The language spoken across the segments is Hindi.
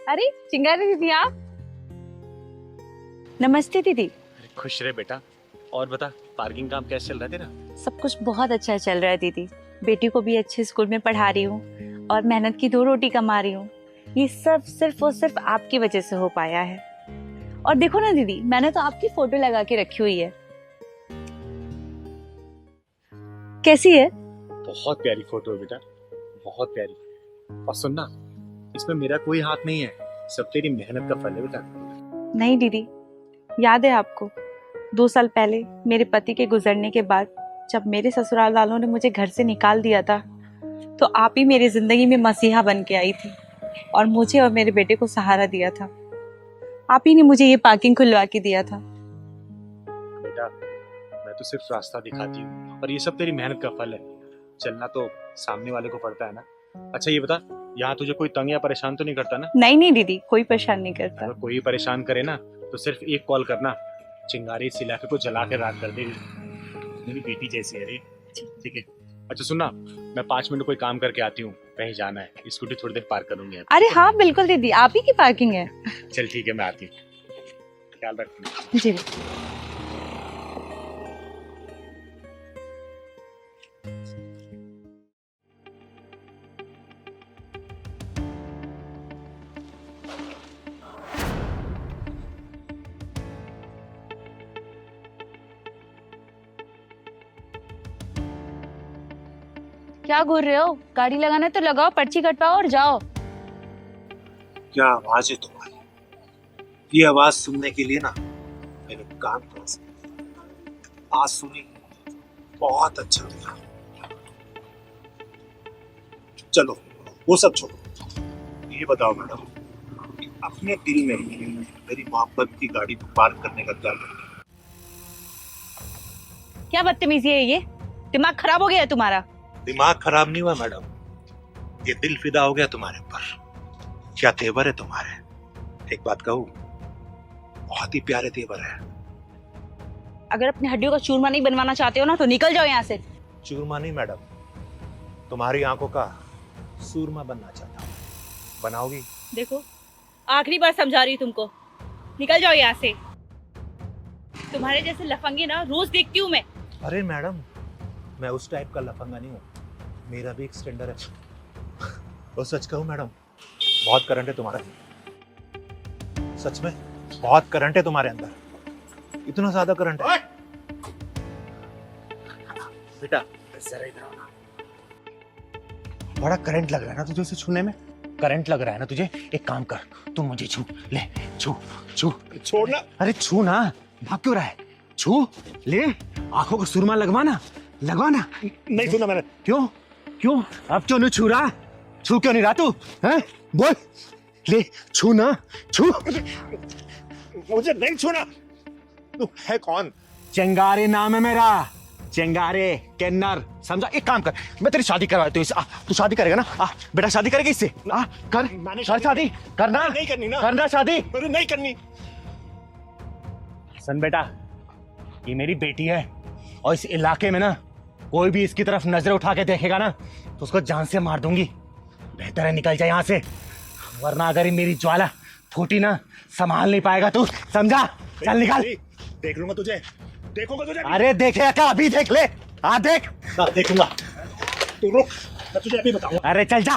अरे चिंगारी दीदी आप। नमस्ते दीदी। खुश रहे बेटा। और बता, पार्किंग काम कैसे चल रहा है तेरा? सब कुछ बहुत अच्छा चल रहा है दीदी। बेटी को भी अच्छे स्कूल में पढ़ा रही हूँ और मेहनत की 2 रोटी कमा रही हूँ। ये सब सिर्फ और सिर्फ आपकी वजह से हो पाया है। और देखो ना दीदी, मैंने तो आपकी फोटो लगा के रखी हुई है। कैसी है? बहुत प्यारी फोटो है बेटा, बहुत प्यारी। और सुनना, इसमें मेरा कोई हाथ नहीं है, सब तेरी मेहनत का फल है बेटा। नहीं दीदी, याद है आपको 2 साल पहले मेरे पति के गुजरने के बाद जब मेरे ससुराल वालों ने मुझे घर से निकाल दिया था, तो आप ही मेरी जिंदगी में मसीहा बन के आई थी और मुझे और मेरे बेटे को सहारा दिया था। आप ही ने मुझे ये पार्किंग खुलवा के दिया था। बेटा, मैं तो सिर्फ रास्ता दिखाती हूँ, पर ये सब तेरी मेहनत का फल है। चलना तो सामने वाले को पड़ता है ना। अच्छा ये बता, यहाँ तुझे कोई तंग या परेशान तो नहीं करता ना? नहीं नहीं दीदी, कोई परेशान नहीं करता। अगर कोई परेशान करे ना तो सिर्फ एक कॉल करना, चिंगारी इस इलाके को जला के राख कर देगी। मेरी बेटी जैसी है रे। ठीक है। अच्छा सुनना, मैं 5 मिनट कोई काम करके आती हूँ, कहीं जाना है, स्कूटी थोड़ी देर पार्क करूंगी। अरे हाँ बिल्कुल दीदी, आप ही की पार्किंग है। चल ठीक है, मैं आती हूँ, ख्याल रखना। जी। क्या घूर रहे हो? गाड़ी लगाना तो लगाओ, पर्ची कटवाओ और जाओ। क्या आवाज है तुम्हारी? ये आवाज सुनने के लिए ना मैंने कान खोल आज सुनी, बहुत अच्छा लगा। चलो वो सब छोड़ो, ये बताओ मैडम, अपने दिल में मेरी मोहब्बत की गाड़ी पार्क करने का क्या करना? क्या बदतमीजी है ये? दिमाग खराब हो गया है तुम्हारा? दिमाग खराब नहीं हुआ मैडम, ये दिल फिदा हो गया तुम्हारे ऊपर। क्या तेवर है तुम्हारे, एक बात कहूं, बहुत ही प्यारे तेवर है। अगर अपनी हड्डियों का चूरमा नहीं बनवाना चाहते हो ना तो निकल जाओ यहाँ से। चूरमा नहीं मैडम, तुम्हारी आंखों का सूरमा बनना चाहता हूँ, बनाओगी? देखो, आखिरी बार समझा रही हूँ तुमको, निकल जाओ यहाँ से। तुम्हारे जैसे लफंगे ना रोज देखती हूँ मैं। अरे मैडम, मैं उस टाइप का लफंगा नहीं हूँ, मेरा भी एक स्टैंडर्ड है। और सच कहूँ मैडम, बहुत करंट है तुम्हारा, सच में बहुत करंट है तुम्हारे अंदर, इतना ज्यादा करंट है। बेटा जरा इधर आओ ना। बड़ा करंट लग रहा है ना तुझे उसे छूने में? करंट लग रहा है ना तुझे? एक काम कर, तू मुझे छू ले, छू छू। छोड़ना। अरे छू ना, भाग क्यों रहा है? छू ले, आंखों को सुरमा लगवाना, लगवाना। नहीं सुना मैंने। क्यों क्यों अब क्यों नहीं छू रहा? छू क्यों नहीं रहा तू? हैं बोल, ले छू ना, छू। मुझे नहीं छूना। तू है कौन? चिंगारी नाम है मेरा, चिंगारी किन्नर, समझा? एक काम कर, मैं तेरी शादी करवा देता हूँ। तू शादी करेगा ना? बेटा शादी करेगी इससे? कर शादी करना। नहीं करनी ना? करना शादी? नहीं करनी। सुन बेटा, ये मेरी बेटी है और इस इलाके में ना कोई भी इसकी तरफ नजर उठा के देखेगा ना तो उसको जान से मार दूंगी। बेहतर है निकल जाए यहाँ से, वरना अगर ये मेरी ज्वाला फूटी ना संभाल नहीं पाएगा तू, समझा? चल निकल। देख लूंगा तुझे, देखूंगा तुझे। अरे देखे क्या? अभी देख ले। हाँ देख, देखूंगा। तू रुक, मैं तुझे अभी बताऊंगा। अरे चल जा।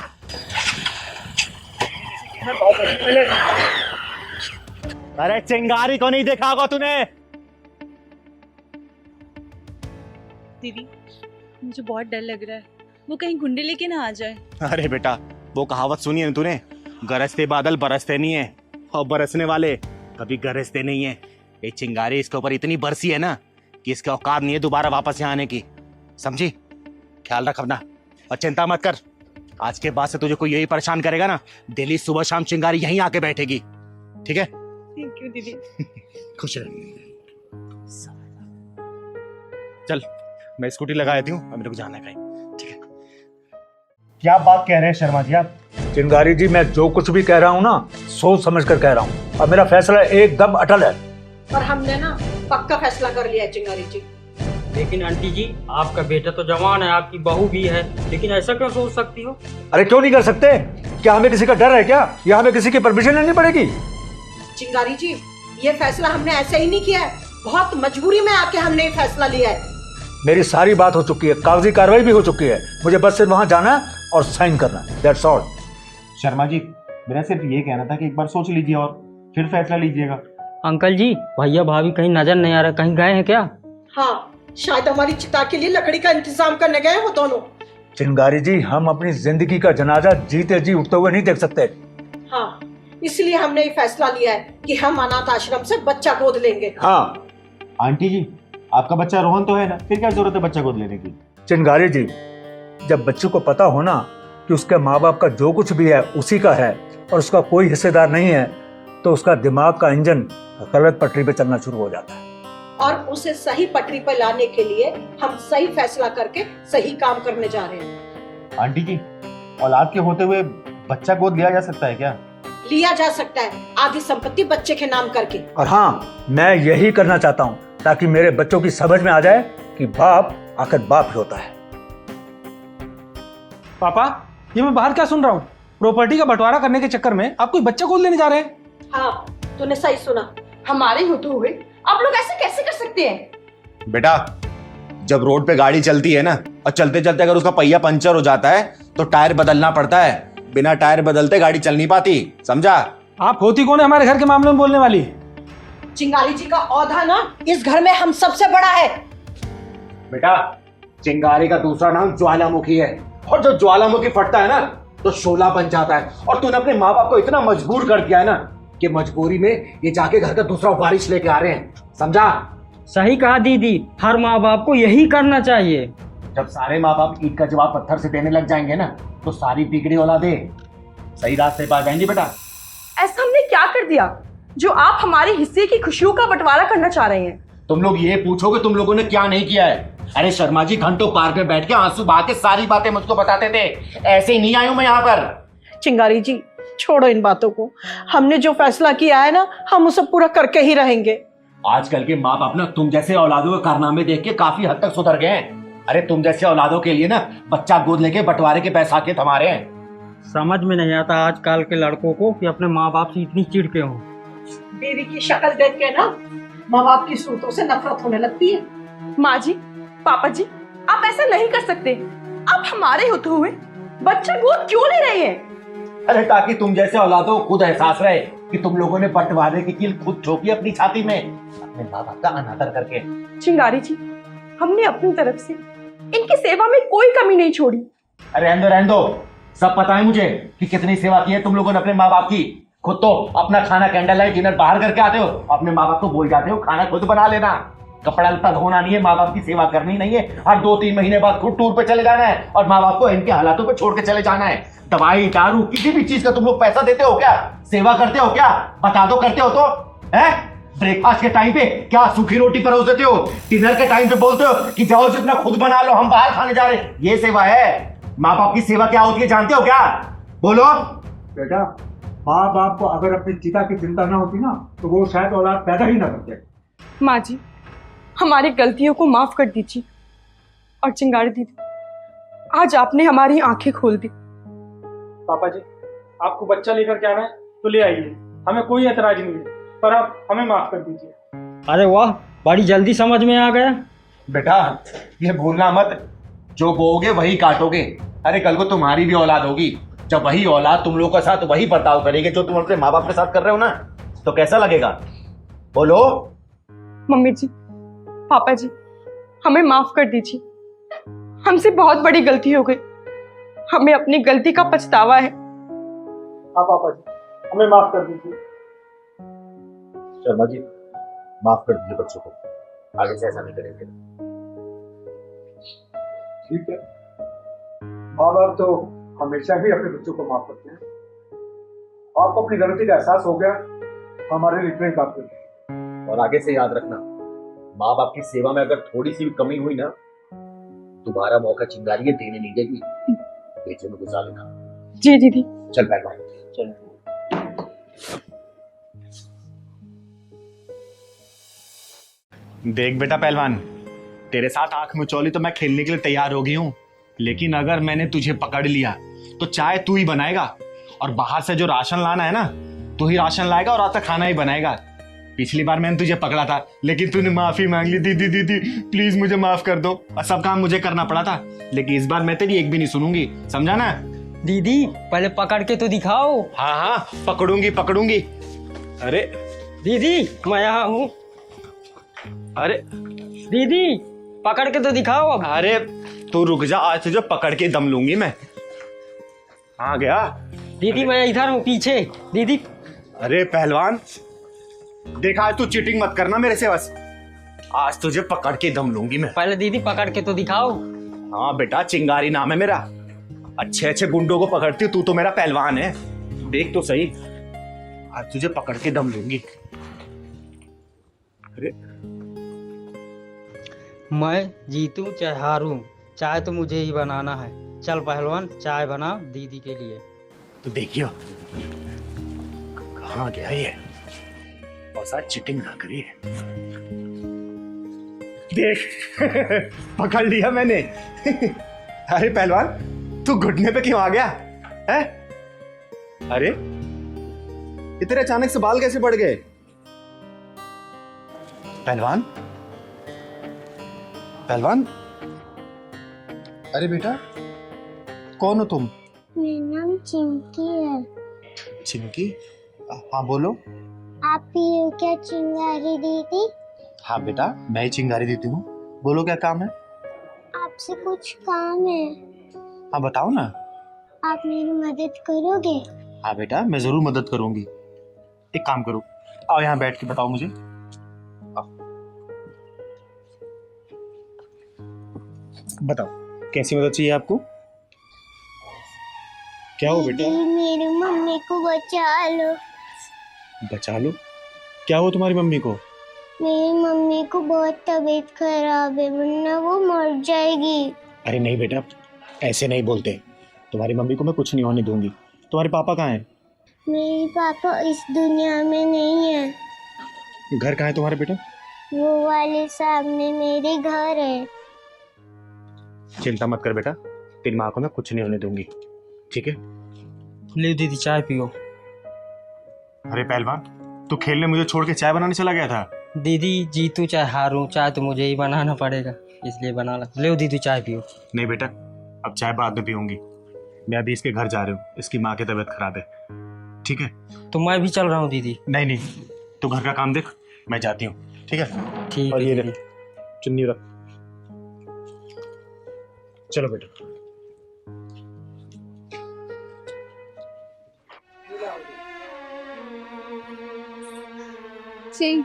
अरे चिंगारी को नहीं देखा होगा तूने? दीदी, मुझे बहुत डर लग रहा है, वो कहीं गुंडे लेके ना आ जाए। अरे बेटा, वो कहावत सुनी है तूने, गरजते बादल बरसते नहीं है और बरसने वाले कभी गरजते नहीं है। ये चिंगारी इसके ऊपर इतनी बरसी है ना कि इसके औकात नहीं है दोबारा वापस यहाँ आने की, समझी? ख्याल रख अपना और चिंता मत कर, आज के बाद से तुझे कोई यही परेशान करेगा ना, डेली सुबह शाम चिंगारी यहीं आके बैठेगी, ठीक है? थैंक यू दीदी। खुश रह। चल मैं स्कूटी लगा देती हूँ, मेरे को जाना है कहीं, ठीक है? क्या बात कह रहे हैं शर्मा जी आप? चिंगारी जी, मैं जो कुछ भी कह रहा हूँ ना सोच समझ कर कह रहा हूँ और मेरा फैसला एकदम अटल है। और हमने ना पक्का फैसला कर लिया है चिंगारी जी। लेकिन आंटी जी, आपका बेटा तो जवान है, आपकी बहू भी है, लेकिन ऐसा क्यों सोच सकती हो? अरे क्यों नहीं कर सकते? क्या हमें किसी का डर है क्या, या हमें किसी की परमिशन लेनी पड़ेगी? चिंगारी जी, ये फैसला हमने ऐसे ही नहीं किया है, बहुत मजबूरी में आके हमने ये फैसला लिया है। मेरी सारी बात हो चुकी है, कागजी कार्रवाई भी हो चुकी है, मुझे बस सिर्फ वहां जाना है और साइन करना है, दैट्स ऑल। शर्मा जी, मेरा सिर्फ ये कहना था कि एक बार सोच लीजिए और फिर फैसला लीजिएगा। अंकल जी, भैया भाभी कहीं नजर नहीं आ रहा, कहीं गए हैं क्या? हाँ, शायद हमारी चिता के लिए लकड़ी का इंतजाम करने गए हो दोनों। चिंगारी जी, हम अपनी जिंदगी का जनाजा जीते जी उठते हुए नहीं देख सकते। हाँ, इसलिए हमने ये फैसला लिया है कि हम अनाथ आश्रम से बच्चा गोद लेंगे। हाँ आंटी जी, आपका बच्चा रोहन तो है ना, फिर क्या जरूरत है बच्चा गोद लेने की? चिंगारी जी, जब बच्चे को पता हो ना कि उसके माँ बाप का जो कुछ भी है उसी का है और उसका कोई हिस्सेदार नहीं है, तो उसका दिमाग का इंजन गलत पटरी पे चलना शुरू हो जाता है। और उसे सही पटरी पर लाने के लिए हम सही फैसला करके सही काम करने जा रहे हैं। आंटी जी, औलाद के होते हुए बच्चा गोद लिया जा सकता है क्या? लिया जा सकता है, आधी संपत्ति बच्चे के नाम करके। और हाँ, मैं यही करना चाहता हूँ ताकि मेरे बच्चों की समझ में आ जाए कि बाप आखिर बाप ही होता है। पापा, ये मैं बाहर क्या सुन रहा हूँ? प्रॉपर्टी का बंटवारा करने के चक्कर में आप कोई बच्चा गोद लेने जा रहे हैं? हाँ, तूने सही सुना। हमारे होते हुए आप लोग ऐसे कैसे कर सकते हैं? बेटा, जब रोड पे गाड़ी चलती है ना और चलते चलते अगर उसका पहिया पंचर हो जाता है तो टायर बदलना पड़ता है, बिना टायर बदलते गाड़ी चल नहीं पाती, समझा? आप होती कौन है हमारे घर के मामले में बोलने वाली? चिंगारी जी का औधा ना इस घर में हम सबसे बड़ा है। बेटा, चिंगारी का दूसरा नाम ज्वालामुखी है, और जो ज्वालामुखी फटता है ना तो शोला बन जाता है। और तूने अपने माँ बाप को इतना मजबूर कर दिया है ना कि मजबूरी में ये जाके घर का दूसरा वारिस लेके आ रहे हैं, समझा? सही कहा दीदी, हर माँ बाप को यही करना चाहिए। जब सारे माँ बाप ईद का जवाब पत्थर से देने लग जाएंगे ना तो सारी बिगड़ी औलादें सही रास्ते पर आ जाएंगी। बेटा, ऐसा हमने क्या कर दिया जो आप हमारे हिस्से की खुशियों का बंटवारा करना चाह रहे हैं? तुम लोग ये पूछोगे तुम लोगों ने क्या नहीं किया है? अरे शर्मा जी घंटों पार्क में बैठ के आंसू बहा के सारी बातें मुझको बताते थे, ऐसे ही नहीं आया हूं मैं यहाँ पर। चिंगारी जी, छोड़ो इन बातों को, हमने जो फैसला किया है ना हम उसे पूरा करके ही रहेंगे। आजकल के माँ बाप ना तुम जैसे औलादों के कारनामे देख के काफी हद तक सुधर गए हैं। अरे तुम जैसे औलादों के लिए ना बच्चा गोद लेके बंटवारे के पैसा के थमारे हैं। समझ में नहीं आता आजकल के लड़कों को कि अपने माँ बाप से इतनी चिढ़ के हों। बीवी की शक्ल देख के ना माँ बाप की सूरतों से नफरत होने लगती है। माँ जी, पापा जी, आप ऐसा नहीं कर सकते। आप हमारे होते हुए बच्चा गोद क्यों ले रहे हैं? अरे ताकि तुम जैसे औलादों को खुद एहसास रहे कि तुम लोगों ने बंटवारे की कील खुद ठोकी अपनी छाती में, अपने माँ बाप का अनादर करके। चिंगारी जी, हमने अपनी तरफ से इनकी सेवा में कोई कमी नहीं छोड़ी। अरे रहने दो, सब पता है मुझे कि कितनी सेवा की है तुम लोगों ने अपने माँ बाप की। खुद तो अपना खाना कैंडल लाइट डिनर बाहर करके आते हो, अपने माँ बाप को बोल जाते हो खाना खुद बना लेना, कपड़ा लत्ता धोना नहीं है, माँ बाप की सेवा करनी नहीं है, हर 2-3 महीने बाद खुद टूर पे चले जाना है और माँ बाप को इनके हालातों पे छोड़ के चले जाना है। दवाई दारू किसी भी चीज का तुम लोग पैसा देते हो क्या? सेवा करते हो क्या? बता दो, करते हो तो है? ब्रेकफास्ट के टाइम पे क्या सूखी रोटी परोस देते हो? डिनर के टाइम पे बोलते हो कि जाओ जितना खुद बना लो, हम बाहर खाने जा रहे हैं। ये सेवा है? माँ बाप की सेवा क्या होती है जानते हो क्या? बोलो। बेटा, माँ बाप को अगर अपनी चिता की चिंता ना होती ना तो वो शायद औलाद पैदा ही ना करते। माँ जी, हमारी गलतियों को माफ कर दीजिए। और चिंगारी दीदी, आज आपने हमारी आंखें खोल दी। पापा जी, आपको बच्चा लेकर के आना है तो ले आइए, हमें कोई एतराज नहीं है, पर आप हमें माफ कर दीजिए। अरे वाह, बड़ी जल्दी समझ में आ गया। बेटा, ये भूलना मत, जो बोओगे वही काटोगे। अरे कल को तुम्हारी भी औलाद होगी, जब वही औलाद तुम लोगों के साथ वही बर्ताव करेगी जो तुम अपने माँ बाप के साथ कर रहे हो ना, तो कैसा लगेगा? बोलो। मम्मी जी, पापा जी, हमें माफ कर दीजिए। हमसे बहुत बड़ी गलती हो गई, हमें अपनी गलती का पछतावा है। हाँ पापा जी, हमें माफ कर दीजिए। शर्मा जी, माफ कर दीजिए बच्चों को, आगे से ऐसा नहीं करेंगे। ठीक है, माँ बाप तो हमेशा ही अपने बच्चों को माफ करते हैं। आपको अपनी गलती का एहसास हो गया, हमारे लिए इतना ही काफी है। और आगे से याद रखना, माँ बाप की सेवा में अगर थोड़ी सी भी कमी हुई ना, दोबारा मौका चिंगारी ये देने नहीं देगी, बेचे में गुजार लेना। जी दीदी। चल पहलवान, चल। देख बेटा पहलवान, तेरे साथ आंख मिचौली तो मैं खेलने के लिए तैयार हो गई हूँ, लेकिन अगर मैंने तुझे पकड़ लिया तो चाय तू ही बनाएगा और बाहर से जो राशन लाना है ना, तू ही राशन लाएगा और आता खाना ही बनाएगा। पिछली बार मैंने तुझे पकड़ा था, लेकिन तूने माफी मांग ली। दीदी दीदी प्लीज मुझे माफ कर दो, और सब काम मुझे करना पड़ा था। लेकिन इस बार मैं तेरी एक भी नहीं सुनूंगी, समझा ना? दीदी पहले पकड़ के तो दिखाओ। हाँ हाँ पकड़ूंगी पकड़ूंगी। अरे दीदी मैं यहाँ हूँ। अरे दीदी पकड़ के तो दिखाओ अब। अरे तू रुक जा, आज तुझे पकड़ के दम लूंगी मैं। आ गया दीदी मैं इधर हूँ पीछे। दीदी अरे पहलवान देखा, तू चीटिंग मत करना मेरे से बस। आज तुझे पकड़ के दम लूंगी मैं। पहले दीदी पकड़ के तो दिखाओ। हाँ बेटा, चिंगारी नाम है मेरा। अच्छे अच्छे गुंडों को पकड़ती तू तो मेरा पहलवान है। देख तो सही, आज तुझे पकड़ के दम लूंगी। अरे मैं जीतूं चाहे हारूं, चाय तो मुझे ही बनाना है। चल पहलवान चाय बना दीदी के लिए। तो देखियो कहाँ गया ये, और साथ चीटिंग ना करिए। देख पकड़ लिया मैंने। अरे पहलवान तू घुटने पे क्यों आ गया है? अरे इतने अचानक से बाल कैसे बढ़ गए? पहलवान पहलवान, अरे बेटा कौन हो तुम? मेरा नाम चिंकी है। चिंकी? हाँ बोलो। आप ही हो क्या चिंगारी दीदी? हाँ बेटा मैं ही चिंगारी देती हूँ, बोलो क्या काम है? आपसे कुछ काम है। हाँ बताओ ना। आप मेरी मदद करोगे? हाँ बेटा मैं जरूर मदद करूंगी। एक काम करो, आओ यहाँ बैठ के बताओ मुझे। आओ। बताओ कैसी मदद चाहिए आपको? क्या हो बेटा? दीदी मेरी मम्मी को बचा लो। बचा लो? क्या हो तुम्हारी मम्मी को? मेरी मम्मी को बहुत तबीयत खराब है, वरना वो मर जाएगी। अरे नहीं बेटा ऐसे नहीं बोलते, तुम्हारी मम्मी को मैं कुछ नहीं होने दूंगी। तुम्हारे पापा कहाँ हैं? मेरे पापा इस दुनिया में नहीं है। घर कहाँ है तुम्हारे बेटा? वो वाले सामने मेरे घर है। चिंता मत कर बेटा, तेरी माँ को मैं कुछ नहीं होने दूंगी, ठीक है? ले दीदी चाय पियो। अरे पहलवान तू खेलने मुझे छोड़ के चाय बनाने चला गया था? दीदी जीतूं चाहे हारूं, चाय तो मुझे ही बनाना पड़ेगा, इसलिए बना ला। ले दीदी चाय पियो। नहीं बेटा अब चाय बाद में पीऊंगी, मैं अभी इसके घर जा रही हूँ, इसकी माँ की तबीयत खराब है, ठीक है? तो मैं भी चल रहा हूँ दीदी। नहीं नहीं तू घर का काम देख, मैं जाती हूँ, ठीक है? ठीक और है ये दीदी। रख चुन्नी रख। चलो बेटा। जी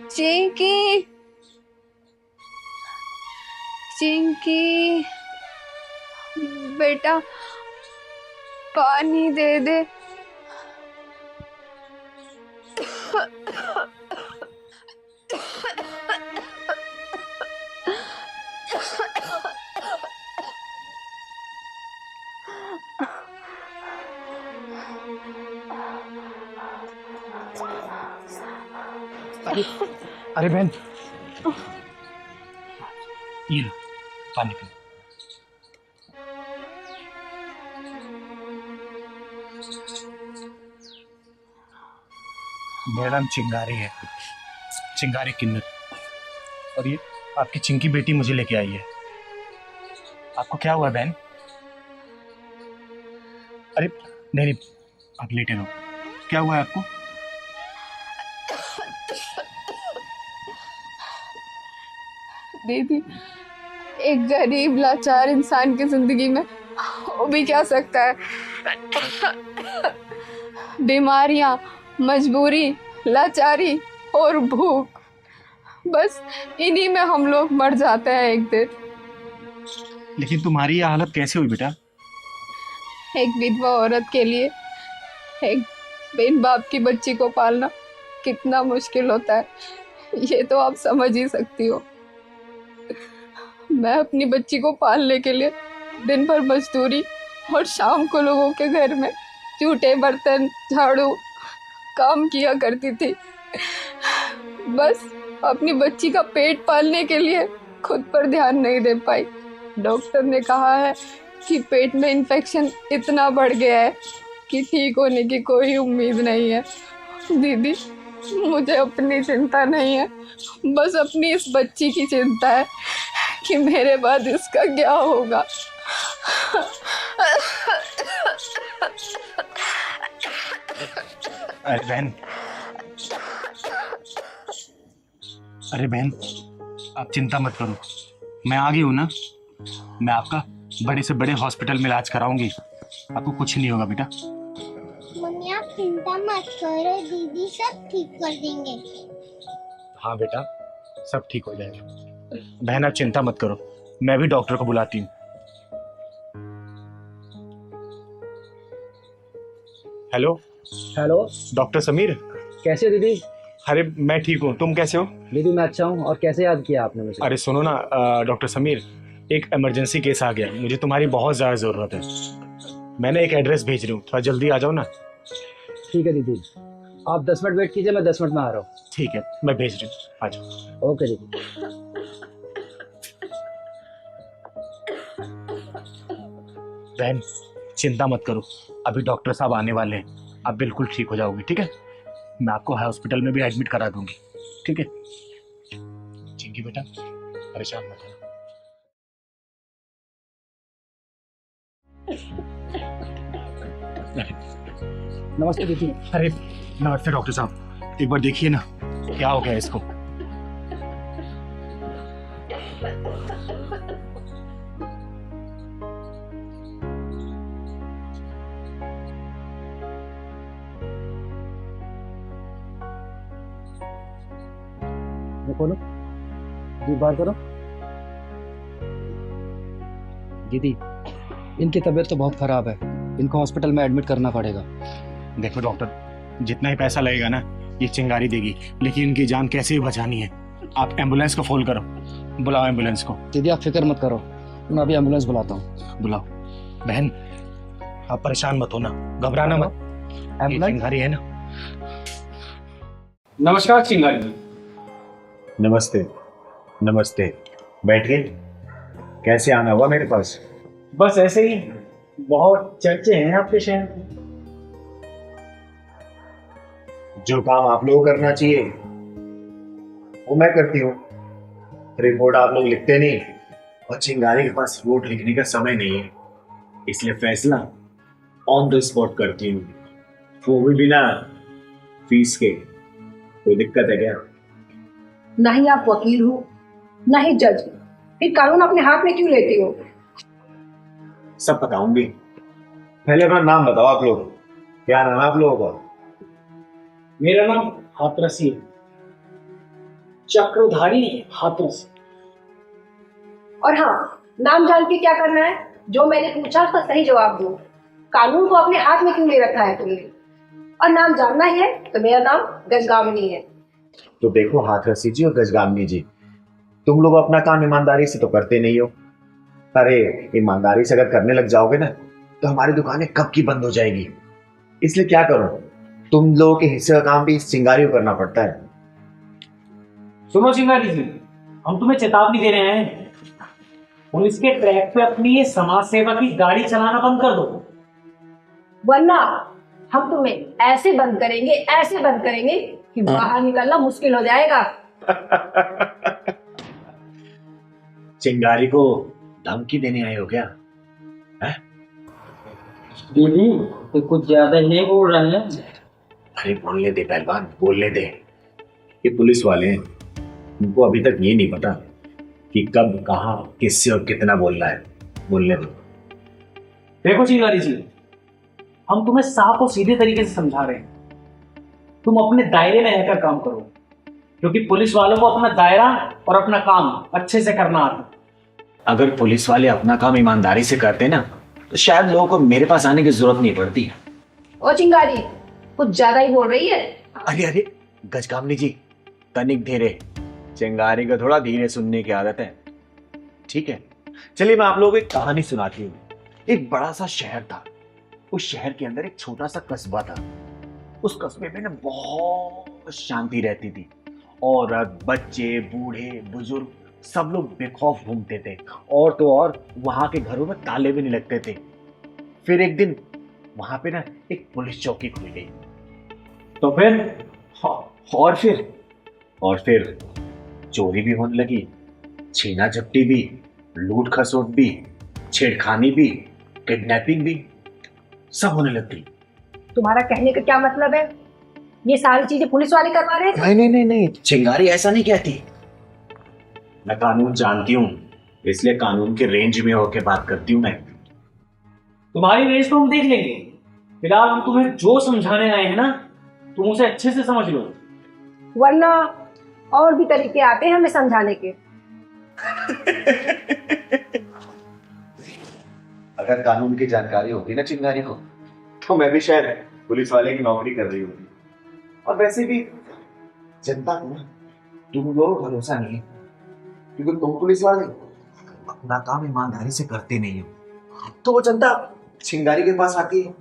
चिंकी चिंकी बेटा पानी दे दे। अरे बहन ये लो पानी पी। मेरा नाम चिंगारी है, चिंगारी किन्नर, और ये आपकी चिंकी बेटी मुझे लेके आई है। आपको क्या हुआ बहन? अरे नहीं नहीं आप लेटे रहो, क्या हुआ है आपको? दीदी एक गरीब लाचार इंसान की जिंदगी में हो भी क्या सकता है? बीमारियां, मजबूरी, लाचारी और भूख, बस इन्हीं में हम लोग मर जाते हैं एक दिन। लेकिन तुम्हारी ये हालत कैसे हुई बेटा? एक विधवा औरत के लिए एक बिन बाप की बच्ची को पालना कितना मुश्किल होता है, ये तो आप समझ ही सकती हो। मैं अपनी बच्ची को पालने के लिए दिन भर मजदूरी और शाम को लोगों के घर में जूठे बर्तन, झाड़ू, काम किया करती थी, बस अपनी बच्ची का पेट पालने के लिए खुद पर ध्यान नहीं दे पाई। डॉक्टर ने कहा है कि पेट में इन्फेक्शन इतना बढ़ गया है कि ठीक होने की कोई उम्मीद नहीं है। दीदी, मुझे अपनी चिंता नहीं है, बस अपनी इस बच्ची की चिंता है कि मेरे बाद इसका क्या होगा। अरे बहन, अरे बहन, आप चिंता मत करो, मैं आ गई हूँ ना। मैं आपका बड़े से बड़े हॉस्पिटल में इलाज कराऊंगी, आपको कुछ नहीं होगा बेटा। मम्मी आप चिंता मत करो, दीदी सब ठीक कर देंगे। हाँ बेटा, सब ठीक हो जाएगा। बहन आप चिंता मत करो, मैं भी डॉक्टर को बुलाती हूँ। Hello hello, doctor Sameer. कैसे हो दीदी? अरे मैं ठीक हूँ, तुम कैसे हो? दीदी मैं अच्छा हूँ। और कैसे याद किया आपने मुझे? अरे सुनो ना डॉक्टर समीर, एक इमरजेंसी केस आ गया, मुझे तुम्हारी बहुत ज़्यादा ज़रूरत है। मैंने एक एड्रेस भेज रही हूँ, थोड़ा जल्दी आ जाओ ना। ठीक है दीदी, आप 10 मिनट वेट कीजिए, मैं 10 मिनट में आ रहा हूँ। ठीक है, मैं भेज रही हूँ, आ जाओ। ओके दीदी। बहन चिंता मत करो, अभी डॉक्टर साहब आने वाले हैं, आप बिल्कुल ठीक हो जाओगे। ठीक है, मैं आपको हॉस्पिटल में भी एडमिट करा दूंगी। ठीक है चिंकी बेटा, परेशान मत हो। नमस्ते दीदी। अरे नमस्ते डॉक्टर साहब, एक बार देखिए ना क्या हो गया इसको। खोलो जी, बाहर करो। दीदी इनकी तबीयत तो बहुत खराब है, इनको हॉस्पिटल में एडमिट करना पड़ेगा। देखो डॉक्टर, जितना ही पैसा लगेगा ना ये चिंगारी देगी, लेकिन इनकी जान कैसे भी बचानी है। आप एम्बुलेंस को फोन करो, बुलाओ एम्बुलेंस को। दीदी आप फिक्र मत करो, मैं अभी एम्बुलेंस बुलाता हूँ। बुलाओ। बहन आप परेशान मत होना, घबराना मत, ये चिंगारी है ना। नमस्कार चिंगारी जी। नमस्ते नमस्ते, बैठिए। कैसे आना हुआ मेरे पास? बस ऐसे ही, बहुत चर्चे हैं आपके शहर में। जो काम आप लोगों को करना चाहिए वो मैं करती हूँ। रिपोर्ट आप लोग लिखते नहीं, और चिंगारी के पास रिपोर्ट लिखने का समय नहीं है, इसलिए फैसला ऑन द स्पॉट करती हूँ, वो भी बिना फीस के। कोई दिक्कत है क्या? ना ही आप वकील हो, ना ही जज, फिर कानून अपने हाथ में क्यों लेते हो? सब बताऊंगी, पहले अपना नाम बताओ आप लोग। क्या नाम है आप लोगों का? मेरा नाम हाथरसी है, चक्रधारी नहीं है, हाथरसी। और हाँ, नाम जान के क्या करना है? जो मैंने पूछा उसका सही जवाब दो। कानून को अपने हाथ में क्यों ले रखा है तुमने? और नाम जानना ही है तो मेरा नाम गजगामिनी है। तो देखो हाथरसी जी और गजगामिनी जी, तुम लोग अपना काम ईमानदारी से तो करते नहीं हो। अरे ईमानदारी से अगर करने लग जाओगे ना तो हमारी दुकानें कब की बंद हो जाएगी। इसलिए क्या करो, तुम लोगों के हिस्से का काम भी इस चिंगारी को करना पड़ता है। सुनो चिंगारी जी, हम तुम्हें चेतावनी दे रहे हैं, पुलिस के ट्रैक पे अपनी ये समाज सेवा की गाड़ी चलाना बंद कर दो, वरना हम तुम्हें ऐसे बंद करेंगे कि बाहर निकलना मुश्किल हो जाएगा। चिंगारी को धमकी देने आए हो क्या? दीदी तो कुछ ज्यादा ही बोल रहे हैं। अरे बोलने दे पहलवान, बोलने दे। ये पुलिस वाले हैं, उनको अभी तक ये नहीं पता कि कब कहाँ किससे और कितना बोलना है। बोलने दो। देखो चिंगारी जी, हम तुम्हें साफ और सीधे तरीके से समझा रहे हैं, तुम अपने दायरे में रहकर काम करो, क्योंकि पुलिस वालों को अपना दायरा और अपना काम अच्छे से करना आता है। अगर पुलिस वाले अपना काम ईमानदारी से करते ना तो शायद लोगों को मेरे पास आने की जरूरत नहीं पड़ती। ओ चिंगारी, कुछ ज्यादा ही बोल रही है। अरे अरे गजगामिनी जी, तनिक धीरे, चिंगारी को थोड़ा धीरे सुनने की आदत है। ठीक है, चलिए मैं आप लोगों को एक कहानी सुनाती हूँ। एक बड़ा सा शहर था, उस शहर के अंदर एक छोटा सा कस्बा था। उस कस्बे में ना बहुत शांति रहती थी। औरत, बच्चे, बूढ़े, बुजुर्ग सब लोग बेखौफ घूमते थे। और तो और वहां के घरों में ताले भी नहीं लगते थे। फिर एक दिन वहां पे ना एक पुलिस चौकी खुल गई। तो फिर और फिर चोरी भी होने लगी, छीना झपटी भी, लूट खसोट भी, छेड़खानी भी, किडनैपिंग भी, सब होने लगती। तुम्हारा कहने का क्या मतलब है? ये सारी चीजें पुलिस वाले करवा रहे थे? नहीं, चिंगारी ऐसा नहीं कहती। मैं कानून जानती हूँ, इसलिए कानून के रेंज में होकर बात करती हूँ मैं। तुम्हारी रेस तो हम देख लेंगे, फिलहाल हम तुम्हें जो समझाने आए हैं ना, तुम उसे अच्छे से समझ लो, वरना और भी तरीके आते हैं हमें समझाने के। अगर कानून की जानकारी होती ना चिंगारी को, तो मैं भी शायद पुलिस वाले की नौकरी कर रही होती। और वैसे भी जनता को ना तुम लोगों को भरोसा नहीं है, क्योंकि तुम पुलिस वाले अपना काम ईमानदारी से करते नहीं हो, तो वो जनता चिंगारी के पास आती है।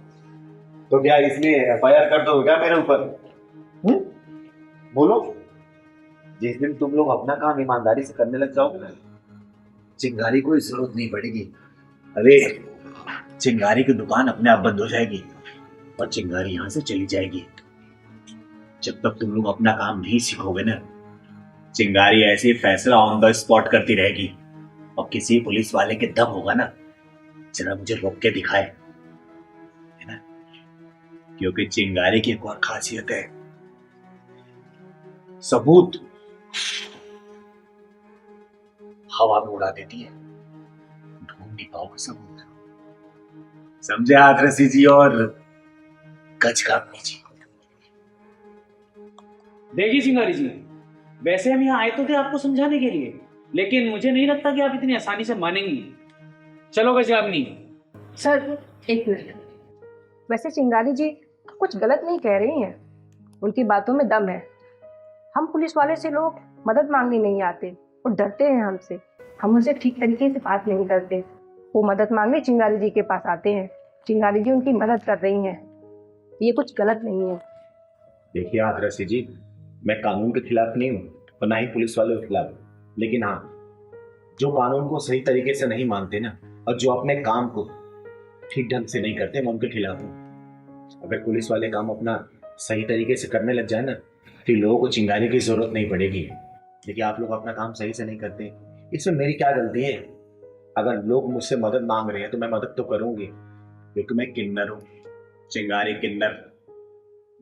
तो क्या इसलिए FIR कर दो क्या मेरे ऊपर? बोलो, जिस दिन तुम लोग अपना काम ईमानदारी से करने लग जाओगे ना, चिंगारी कोई जरूरत नहीं पड़ेगी। अरे चिंगारी की दुकान अपने आप बंद हो जाएगी और चिंगारी यहां से चली जाएगी। जब तक तुम लोग अपना काम नहीं सीखोगे ना, चिंगारी ऐसे फैसला ऑन द स्पॉट करती रहेगी। और किसी पुलिस वाले के दम होगा ना, जरा मुझे रोक के दिखाए, है ना? क्योंकि चिंगारी की एक और खासियत है, सबूत हवा में उड़ा देती है, ढूंढ नहीं पाओगे सबूत। समझे हाथरसी जी और गजकामनी जी? देखिए चिंगारी जी, वैसे हम यहाँ आए तो थे आपको समझाने के लिए, लेकिन मुझे नहीं लगता कि आप इतनी आसानी से मानेंगी। चलो गजकामनी। सर एक मिनट, वैसे चिंगारी जी कुछ गलत नहीं कह रही हैं, उनकी बातों में दम है। हम पुलिस वाले से लोग मदद मांगने नहीं आते, वो डरते हैं हमसे, हम उनसे ठीक तरीके से बात नहीं करते। वो मदद मांगने चिंगारी जी के पास आते हैं, चिंगारी जी उनकी मदद कर रही हैं, ये कुछ गलत नहीं है। देखिए हाथरसी जी, मैं कानून के खिलाफ नहीं हूँ और ना ही पुलिस वालों के खिलाफ, लेकिन हाँ, जो कानून को सही तरीके से नहीं मानते ना, और जो अपने काम को ठीक ढंग से नहीं करते, मैं उनके खिलाफ हूँ। अगर पुलिस वाले काम अपना सही तरीके से करने लग जाए ना, फिर लोगों को चिंगारी की जरूरत नहीं पड़ेगी। देखिए आप लोग अपना काम सही से नहीं करते, इसमें मेरी क्या गलती है? अगर लोग मुझसे मदद मांग रहे हैं तो मैं मदद तो करूंगी, क्योंकि मैं किन्नर हूँ, चिंगारी किन्नर।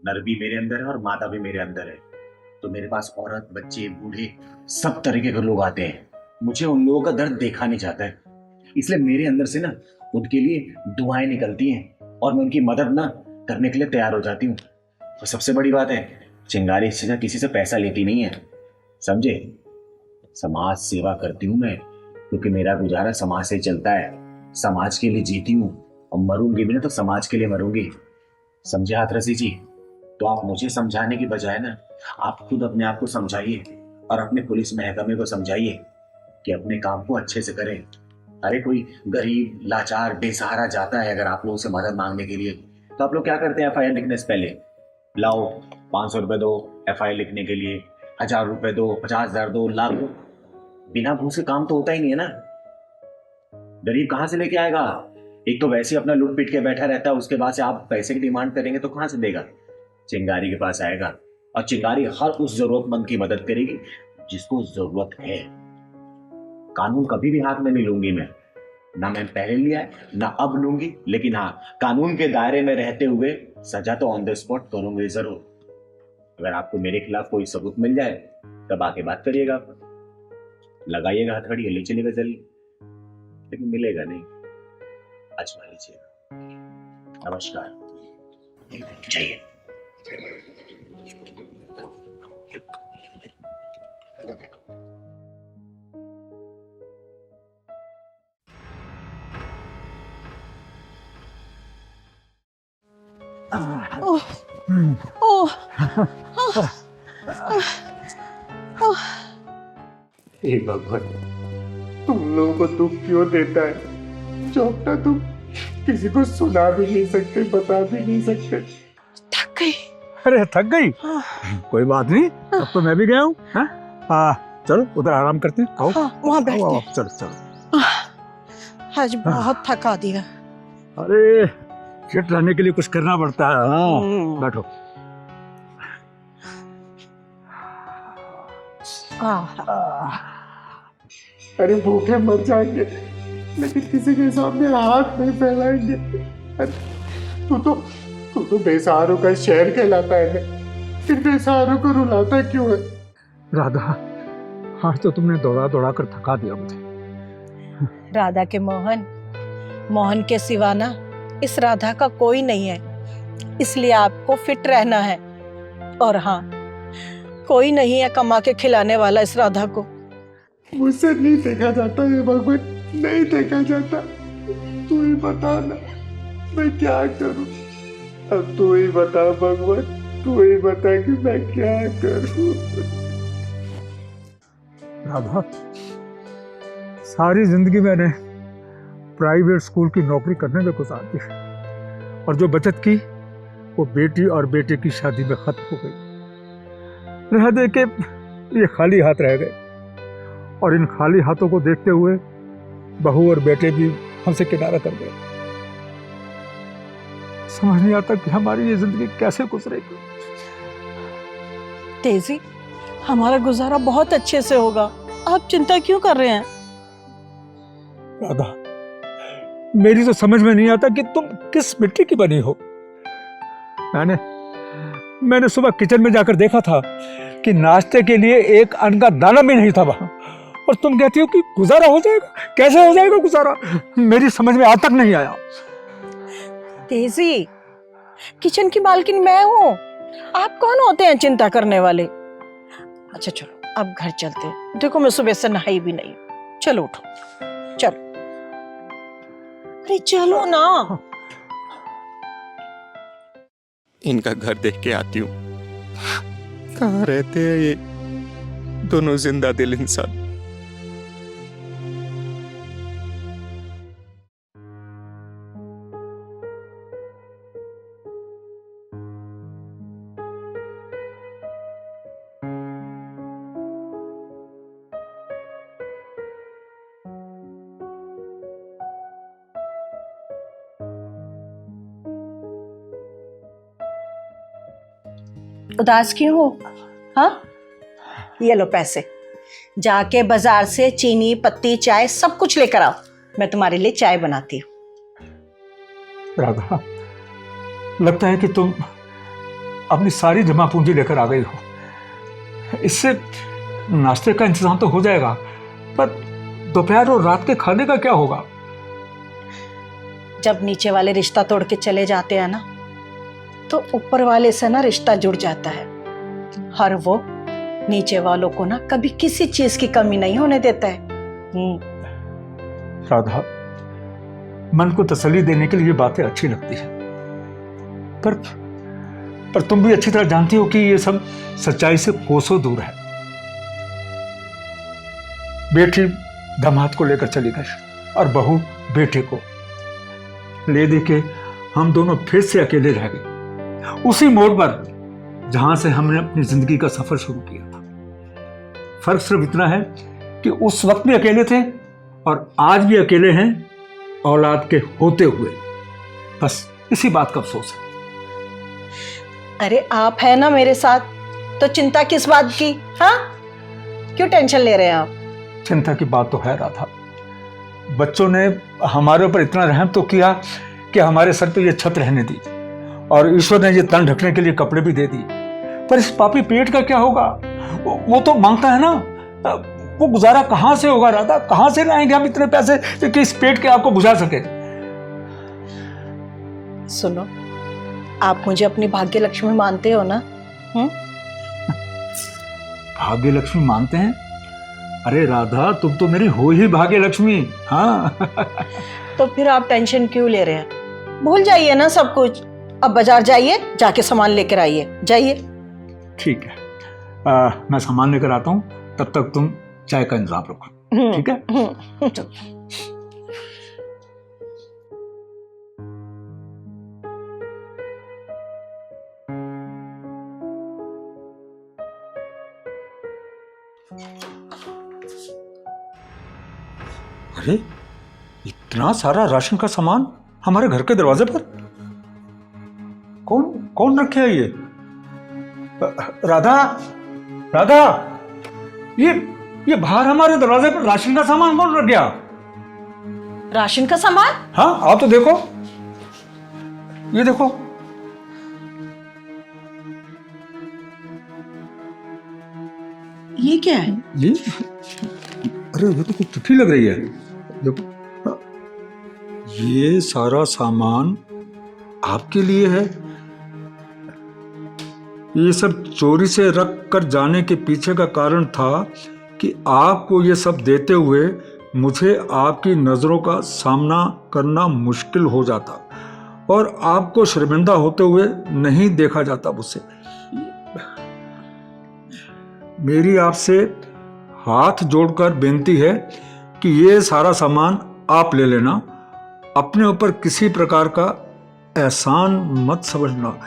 नर भी मेरे अंदर है और मादा भी मेरे अंदर है, तो मेरे पास औरत, बच्चे, बूढ़े सब तरीके के लोग आते हैं। मुझे उन लोगों का दर्द देखा नहीं जाता है, इसलिए मेरे अंदर से ना उनके लिए दुआएं निकलती हैं और मैं उनकी मदद ना करने के लिए तैयार हो जाती हूँ। तो सबसे बड़ी बात है, चिंगारी इससे किसी से पैसा लेती नहीं है, समझे? समाज सेवा करती हूँ मैं, क्योंकि मेरा गुजारा समाज से चलता है, समाज के लिए जीती हूँ और मरूंगी भी ना तो समाज के लिए मरूंगी, समझे हाथरसी जी? तो आप मुझे समझाने की बजाय ना आप खुद अपने आप को समझाइए और अपने पुलिस महकमे को समझाइए कि अपने काम को अच्छे से करें। अरे कोई गरीब, लाचार, बेसहारा जाता है अगर आप लोगों से मदद मांगने के लिए, तो आप लोग क्या करते हैं? FIR लिखने से पहले लाओ 500 रुपए दो FIR लिखने के लिए, 1000 रुपए दो, 50,000 दो, लाख दो। बिना घूस के काम तो होता ही नहीं है ना। गरीब कहाँ से लेके आएगा? एक तो वैसे ही अपना लूट पीट के बैठा रहता है, उसके बाद से आप पैसे की डिमांड करेंगे तो कहाँ से देगा? चिंगारी के पास आएगा और चिंगारी हर उस जरूरतमंद की मदद करेगी जिसको जरूरत है। कानून कभी भी हाथ में नहीं लूंगी मैं, ना मैं पहले लिया है ना अब लूंगी, लेकिन हाँ, कानून के दायरे में रहते हुए सजा तो ऑन द स्पॉट करूंगी जरूर। अगर आपको मेरे खिलाफ कोई सबूत मिल जाए तब आके बात करिएगा, लगाइएगा हथकड़ी, ले चलेगा जल्दी, लेकिन मिलेगा नहीं, आजमा लीजिएगा। नमस्कार, जाइए। हे भगवान, तुम लोगों को दुख क्यों देता है जो अपना दुख किसी को सुना भी नहीं सकते, बता भी नहीं सकते। थक गई, अरे थक गई? कोई बात नहीं, अब तो मैं भी गया हूँ। चलो उधर आराम करते हैं। आओ वहाँ बैठ आओ, के। आओ, चलो चलो। आज बहुत थका दिया। अरे फिट रहने के लिए कुछ करना पड़ता है। हाँ बैठो। अरे भूखे मर जाएंगे लेकिन किसी के सामने हाथ नहीं फैलाएंगे। तू तो बेसहारों का शहर कहलाता है ना, फिर बेसहारों को रुलाता क्यों है? राधा, आज तो तुमने दौड़ा दौड़ा कर थका दिया मुझे। राधा के मोहन के सिवा ना इस राधा का कोई नहीं है, इसलिए आपको फिट रहना है। और हाँ, कोई नहीं है कमा के खिलाने वाला इस राधा को। मुझसे नहीं देखा जाता ये भगवान, नहीं देखा जाता। तू ही बता ना मैं क्या करूं। अब तू ही बता भगवान, तू ही बता कि मैं क्या करूं। राधा, सारी जिंदगी मैंने प्राइवेट स्कूल की नौकरी करने में गुजार दी और जो बचत की वो बेटी और बेटे की शादी में खत्म हो गई। रह दे के ये खाली हाथ रह गए और इन खाली हाथों को देखते हुए बहू और बेटे भी हमसे किनारा कर गए। समझ नहीं आता कि हमारी ये जिंदगी कैसे गुजरेगी। तेजी, हमारा गुजारा बहुत अच्छे से होगा, आप चिंता क्यों कर रहे हैं? राधा, मेरी तो समझ में नहीं आता कि तुम किस मिट्टी की बनी हो। मैंने सुबह किचन में जाकर देखा था कि नाश्ते के लिए एक अन्न का दाना भी नहीं था वहां, और तुम कहती हो कि गुजारा हो जाएगा। कैसे हो जाएगा गुजारा? मेरी समझ में आज तक नहीं आया। तेजी, किचन की मालकिन मैं हूँ, आप कौन होते हैं चिंता करने वाले? अच्छा चलो अब घर चलते हैं। देखो मैं सुबह से नहाई भी नहीं। चलो उठो, चलो। अरे चलो ना। इनका घर देख के आती हूँ। कहाँ रहते हैं ये दोनों जिंदा दिल इंसान? उदास क्यों हो? हाँ, ये लो पैसे, जाके बाजार से चीनी पत्ती चाय सब कुछ लेकर आओ, मैं तुम्हारे लिए चाय बनाती हूँ। राधा, लगता है कि तुम अपनी सारी जमा पूंजी लेकर आ गई हो। इससे नाश्ते का इंतजाम तो हो जाएगा, पर दोपहर और रात के खाने का क्या होगा? जब नीचे वाले रिश्ता तोड़ के चले जाते हैं ना, तो ऊपर वाले से ना रिश्ता जुड़ जाता है। हर वो नीचे वालों को ना कभी किसी चीज की कमी नहीं होने देता है। राधा, मन को तसल्ली देने के लिए ये बातें अच्छी लगती है, पर तुम भी अच्छी तरह जानती हो कि ये सब सच्चाई से कोसों दूर है। बेटी दामाद को लेकर चली गई और बहू बेटे को ले दे के हम दोनों फिर से अकेले रह गए, उसी मोड़ पर जहां से हमने अपनी जिंदगी का सफर शुरू किया था। फर्क सिर्फ इतना है कि उस वक्त भी अकेले थे और आज भी अकेले हैं, औलाद के होते हुए। बस इसी बात का अफसोस है। अरे आप है ना मेरे साथ, तो चिंता किस बात की? हाँ, क्यों टेंशन ले रहे हैं आप? चिंता की बात तो है राधा, बच्चों ने हमारे ऊपर इतना रहम तो किया कि हमारे सर पे ये छत रहने दी, और ईश्वर ने ये तन ढकने के लिए कपड़े भी दे दिए। पर इस पापी पेट का क्या होगा? वो तो मांगता है ना, वो गुजारा कहां से होगा राधा? कहां से लाएंगे हम इतने पैसे कि इस पेट के आपको बुझा सके? सुनो, आप मुझे अपनी भाग्य लक्ष्मी मानते हो ना? भाग्य लक्ष्मी मानते हैं? अरे राधा, तुम तो मेरी हो ही भाग्य लक्ष्मी। हाँ। तो फिर आप टेंशन क्यों ले रहे हैं? भूल जाइए ना सब कुछ। अब बाजार जाइए, जाके सामान लेकर आइए, जाइए। ठीक है, मैं सामान लेकर आता हूँ, तब तक तुम चाय का इंतजाम रखो। ठीक है? चलो। अरे इतना सारा राशन का सामान हमारे घर के दरवाजे पर, कौन कौन रखे है ये? राधा, राधा, ये बाहर हमारे दरवाजे पर राशन का सामान कौन रख गया? राशन का सामान? हाँ आप तो देखो, ये देखो। ये क्या है? ये अरे ये तो कुछ चिट्ठी लग रही है, देखो। ये सारा सामान आपके लिए है। ये सब चोरी से रख कर जाने के पीछे का कारण था कि आपको ये सब देते हुए मुझे आपकी नज़रों का सामना करना मुश्किल हो जाता और आपको शर्मिंदा होते हुए नहीं देखा जाता मुझसे। मेरी आपसे हाथ जोड़कर बेनती है कि ये सारा सामान आप ले लेना। अपने ऊपर किसी प्रकार का एहसान मत समझना।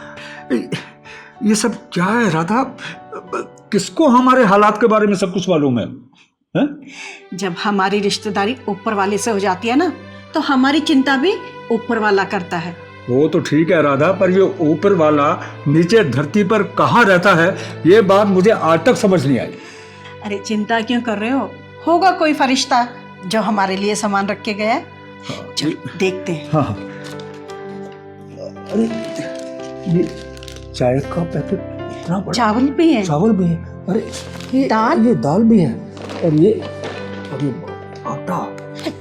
ये सब क्या है राधा? किसको हमारे हालात के बारे में सब कुछ मालूम है? जब हमारी रिश्तेदारी ऊपर वाले से हो जाती है ना, तो हमारी चिंता भी ऊपर वाला करता है। वो तो ठीक है राधा, पर ये ऊपर वाला नीचे धरती पर कहाँ रहता है, ये बात मुझे आज तक समझ नहीं आई। अरे चिंता क्यों कर रहे हो? होगा कोई फरिश्ता जो हमारे लिए सामान रख के गया है। चलो देखते हैं। हाँ। अरे ये चाय का पैकेट इतना बड़ा, चावल भी है। चावल भी है। अरे ये दाल भी है। और ये आटा,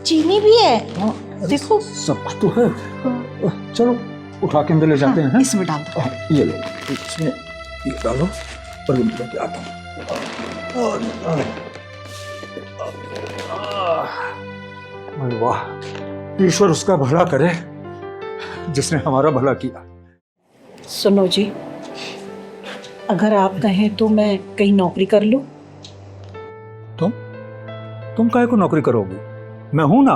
चीनी भी है। हाँ, देखो सब तो है। चलो उठा के अंदर ले जाते हैं। इसमें डाल दो। ये लो, इसमें ये डालो और लेके आता हूँ। वाह, ईश्वर उसका भला करे जिसने हमारा भला किया। सुनो जी, अगर आप कहें तो मैं कहीं नौकरी कर लूं। तुम काहे को नौकरी करोगी? मैं हूं ना,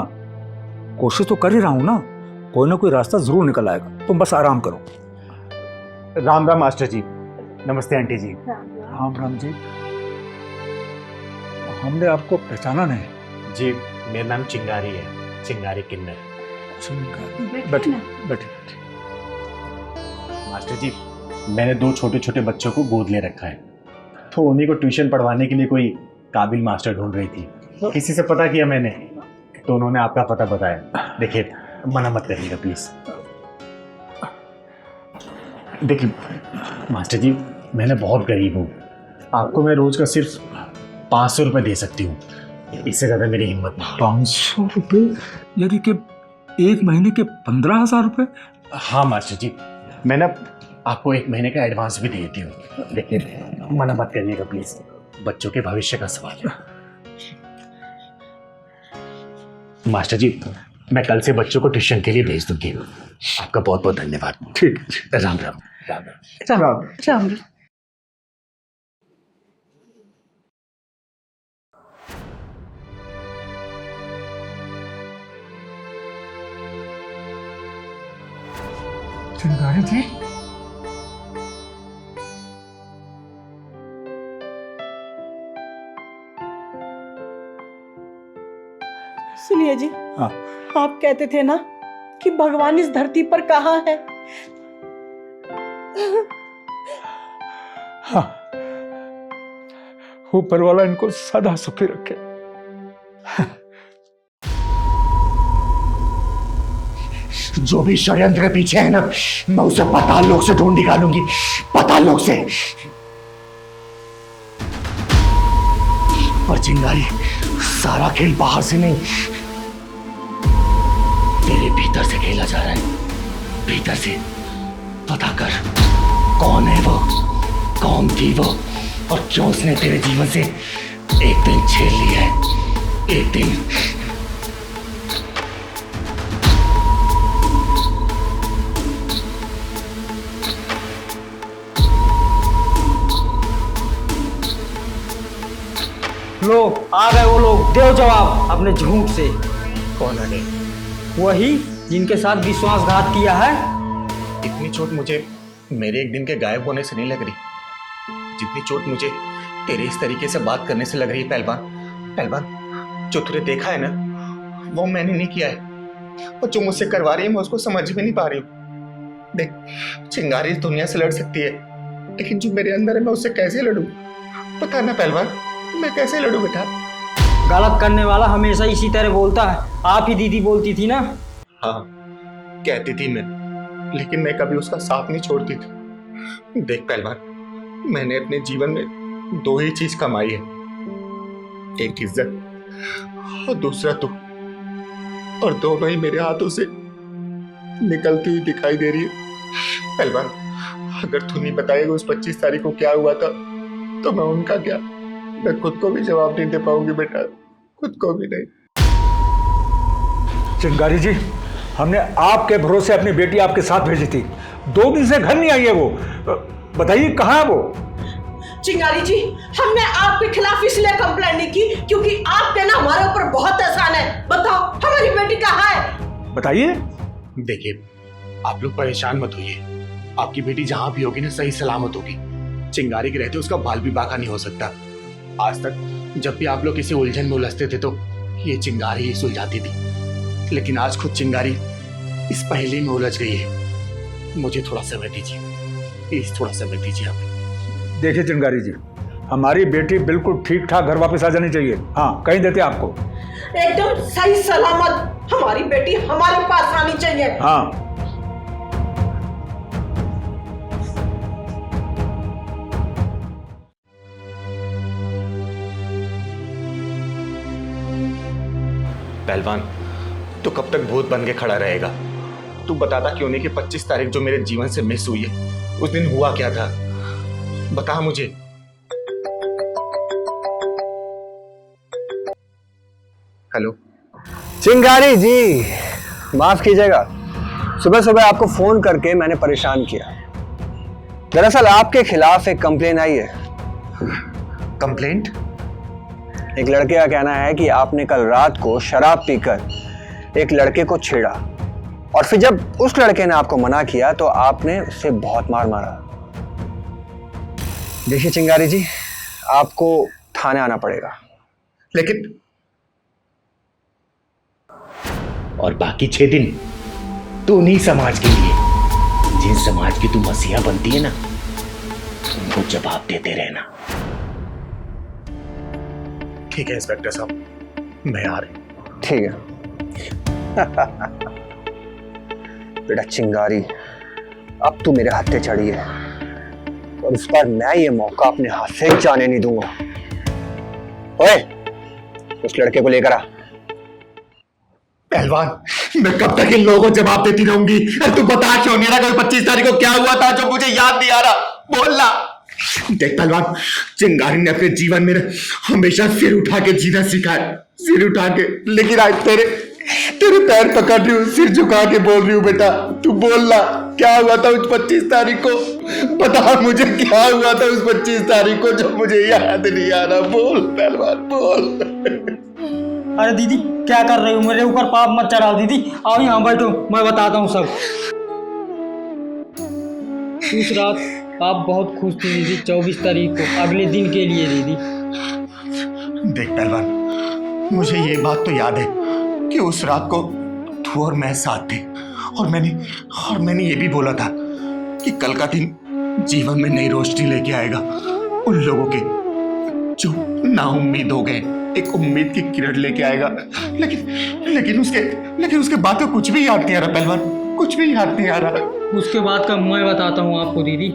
कोशिश तो कर ही रहा हूं ना। कोई ना कोई रास्ता जरूर निकल आएगा, तुम बस आराम करो। राम राम मास्टर जी। नमस्ते आंटी जी। राम राम जी। हमने आपको पहचाना नहीं। जी मेरा नाम चिंगारी है, चिंगारी किन्नर। बैठिए बैठिए। मास्टर जी, मैंने 2 छोटे छोटे बच्चों को गोद ले रखा है, तो उन्हीं को ट्यूशन पढ़वाने के लिए कोई काबिल मास्टर ढूंढ रही थी। किसी से पता किया मैंने, तो उन्होंने आपका पता बताया। देखिए मना मत करिएगा प्लीज। देखिए मास्टर जी, मैंने बहुत गरीब हूँ, आपको मैं रोज का सिर्फ 500 रुपये दे सकती हूँ, इससे ज़्यादा मेरी हिम्मत नहीं। 500 रुपये? यानी कि एक महीने के 15,000 रुपये? हाँ मास्टर जी, मैं ना आपको 1 महीने का एडवांस भी दे देती हूँ। देखिए मना मत करिएगा प्लीज, बच्चों के भविष्य का सवाल है। मास्टर जी, मैं कल से बच्चों को ट्यूशन के लिए भेज दूंगी। आपका बहुत बहुत धन्यवाद। ठीक। राम राम। राम राम राम। राम राम। चिंगारी जी, सुनिए जी, हाँ। आप कहते थे ना कि भगवान इस धरती पर कहाँ है? हाँ, ऊपर वाला इनको सदा सुखी रखे। जो भी षड्यंत्र के पीछे है ना, मैं उसे पाताल लोक से ढूंढ निकालूंगी, पाताल लोक से। पर चिंगारी, सारा खेल बाहर से नहीं, तेरे भीतर से खेला जा रहा है। भीतर से पता कर, कौन है वो, कौन थी वो, और क्यों उसने तेरे जीवन से एक दिन छीन लिया है। एक दिन लो आ गए वो लोग, दो जवाब अपने झूठ से। कौन है? वही जिनके साथ विश्वासघात किया है। इतनी चोट मुझे मेरे एक दिन के गायब होने से नहीं लग रही, जितनी चोट मुझे तेरे इस तरीके से बात करने से लग रही है पहलवान, पहलवान जो तूने देखा है ना वो मैंने नहीं किया है, और जो मुझसे करवा रही है मैं उसको समझ भी नहीं पा रही हूँ। देख, चिंगारी दुनिया से लड़ सकती है, लेकिन जो मेरे अंदर है मैं उससे कैसे लड़ूं? पता ना पहलवान, मैं कैसे लड़ूं बेटा? गलत करने वाला हमेशा इसी तरह बोलता है। आप ही दीदी बोलती थी ना। हाँ, कहती थी मैं, लेकिन मैं कभी उसका साथ नहीं छोड़ती थी। देख पहलवान, मैंने अपने जीवन में 2 ही चीज कमाई है, एक इज्जत और दूसरा तू, और दोनों ही मेरे हाथों से निकलती हुई दिखाई दे रही है। पहलवान, अगर तू नहीं बताएगा उस 25 तारीख को क्या हुआ था, तो मैं उनका क्या, मैं खुद को भी जवाब नहीं दे पाऊंगी बेटा, खुद को भी नहीं। चिंगारी जी, हमने आपके भरोसे अपनी बेटी आपके साथ भेजी थी, 2 दिन से घर नहीं आई है वो, बताइए कहाँ है वो? चिंगारी जी, हमने आपके खिलाफ इसलिए कंप्लेंट नहीं की क्योंकि आपके ना हमारे ऊपर बहुत एहसान है। बताओ हमारी बेटी कहाँ है? बताइए। देखिए, आप लोग परेशान मत होइए, आपकी बेटी जहां भी होगी ना सही सलामत होगी। चिंगारी के रहते उसका बाल भी बाका नहीं हो सकता। आज तक जब भी आप लोग किसी उलझन में उलझते थे तो ये चिंगारी ही सुलझाती थी, लेकिन आज खुद चिंगारी इस पहेली में उलझ गई है। मुझे थोड़ा समय दीजिए प्लीज, थोड़ा समय दीजिए आप। देखिए चिंगारी जी, हमारी बेटी बिल्कुल ठीक ठाक घर वापस आ जानी चाहिए। हाँ, कहीं देते आपको एकदम सही सलामत हमारी बेटी हमारे पास आनी चाहिए। हाँ। पहलवान, तू कब तक भूत बन के खड़ा रहेगा? तू बताता क्यों नहीं कि 25 तारीख जो मेरे जीवन से मिस हुई है, उस दिन हुआ क्या था? बता मुझे। हेलो चिंगारी जी, माफ कीजिएगा, सुबह सुबह आपको फोन करके मैंने परेशान किया। दरअसल आपके खिलाफ एक कंप्लेन आई है। कंप्लेंट? एक लड़के का कहना है कि आपने कल रात को शराब पीकर एक लड़के को छेड़ा, और फिर जब उस लड़के ने आपको मना किया तो आपने उसे बहुत मार मारा। देखिए चिंगारी जी, आपको थाने आना पड़ेगा। लेकिन और बाकी 6 दिन तू उन्हीं समाज के लिए, जिन समाज की तू मसीहा बनती है ना, उनको जवाब देते रहना। ठीक है इंस्पेक्टर साहब, मैं आ रही हूं। ठीक है। बेटा चिंगारी, अब तू मेरे हत्थे चढ़ी है, और इस बार मैं ये मौका अपने हाथ से जाने नहीं दूंगा। ओए, उस लड़के को लेकर आ। पहलवान, मैं कब तक इन लोगों को जवाब देती रहूंगी? तू बता क्यों नहीं रहा कल 25 तारीख को क्या हुआ था जो मुझे याद नहीं आ रहा? बोलना। देख पहलवान, चिंगारी ने अपने जीवन में हमेशा सिर उठा के जीना सीखा है, सिर उठा के, लेकिन आज तेरे पैर पकड़ रही हूँ, सिर झुका के बोल रही हूँ बेटा, तू बोलना क्या हुआ था उस 25 तारीख को? बता मुझे क्या हुआ था उस 25 तारीख को जो मुझे याद नहीं आ रहा? बोल पहलवान, बोल। अरे दीदी क्या कर रही हो? मेरे ऊपर पाप मत चढ़ाओ दीदी, आओ यहाँ बैठो, मैं बताता हूँ सब। उस रात आप बहुत खुश थी दीदी, 24 तारीख को, अगले दिन के लिए दीदी। देख पहलवान, मुझे ये बात तो याद है कि उस रात को तू और मैं साथ थे, और मैंने ये भी बोला था कि कल का दिन जीवन में नई रोशनी लेके आएगा उन लोगों के जो नाउम्मीद हो गए, एक उम्मीद की किरण लेके आएगा। लेकिन उसके बाद तो कुछ भी याद नहीं आ रहा पहलवान, कुछ भी याद नहीं आ रहा। उसके बाद का मैं बताता हूँ आपको दीदी।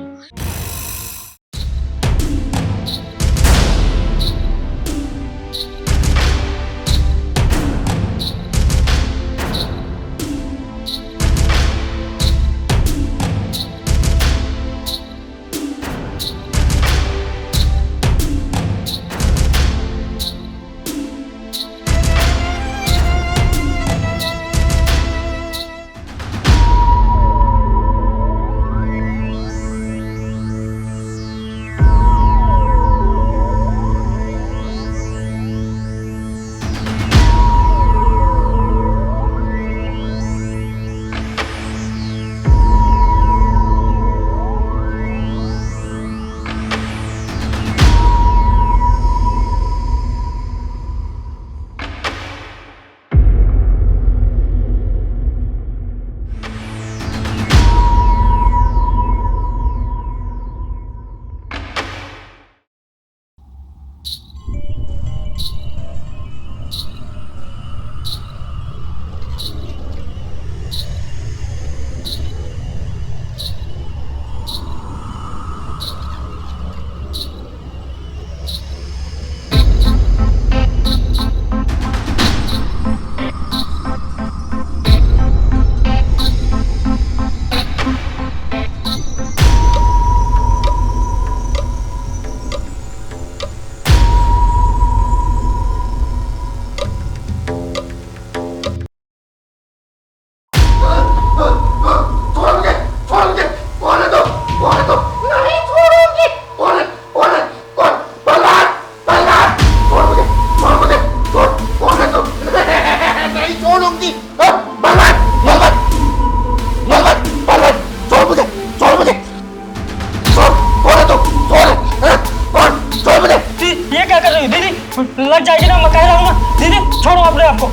लग जाएगी ना, मैं कह रहा हूँ ना। दीदी छोड़ो अपने आप को।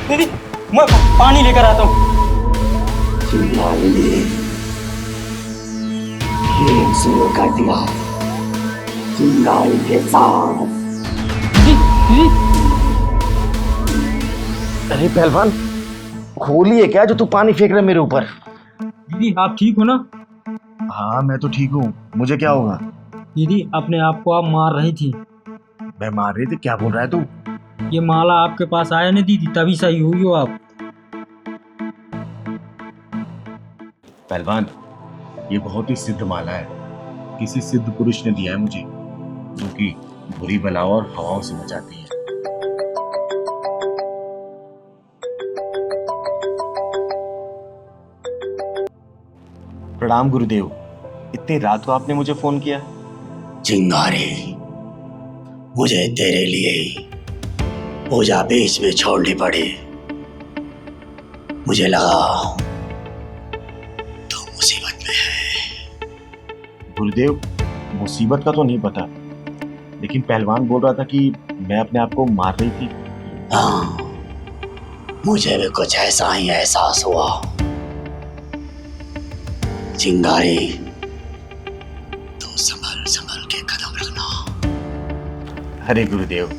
दीदी मैं पानी लेकर आता हूँ। खेल शुरू कर दिया चिंगारी के साथ। दीदी अरे पहलवान, होली है क्या जो तू पानी फेंक रहा है मेरे ऊपर? दीदी आप ठीक हो ना? हाँ मैं तो ठीक हूँ, मुझे क्या होगा? दीदी अपने आप को आप मार रही थी। मैं मार रही थी? क्या बोल रहा है तू? ये माला आपके पास आया ना दीदी, तभी सही हुई हो आप। पहलवान, ये बहुत ही सिद्ध माला है, किसी सिद्ध पुरुष ने दिया है मुझे, जो कि बुरी बलाओं और हवाओं से बचाती है। प्रणाम गुरुदेव, इतनी रात को आपने मुझे फोन किया? चिंगारी, मुझे तेरे लिए ही पूजा बीच में छोड़नी पड़ी। मुझे लगा तो मुसीबत में है। गुरुदेव, मुसीबत का तो नहीं पता, लेकिन पहलवान बोल रहा था कि मैं अपने आप को मार रही थी। हाँ, मुझे भी कुछ ऐसा ही एहसास हुआ। चिंगारी, तो संभल संभल के कदम रखना। अरे गुरुदेव,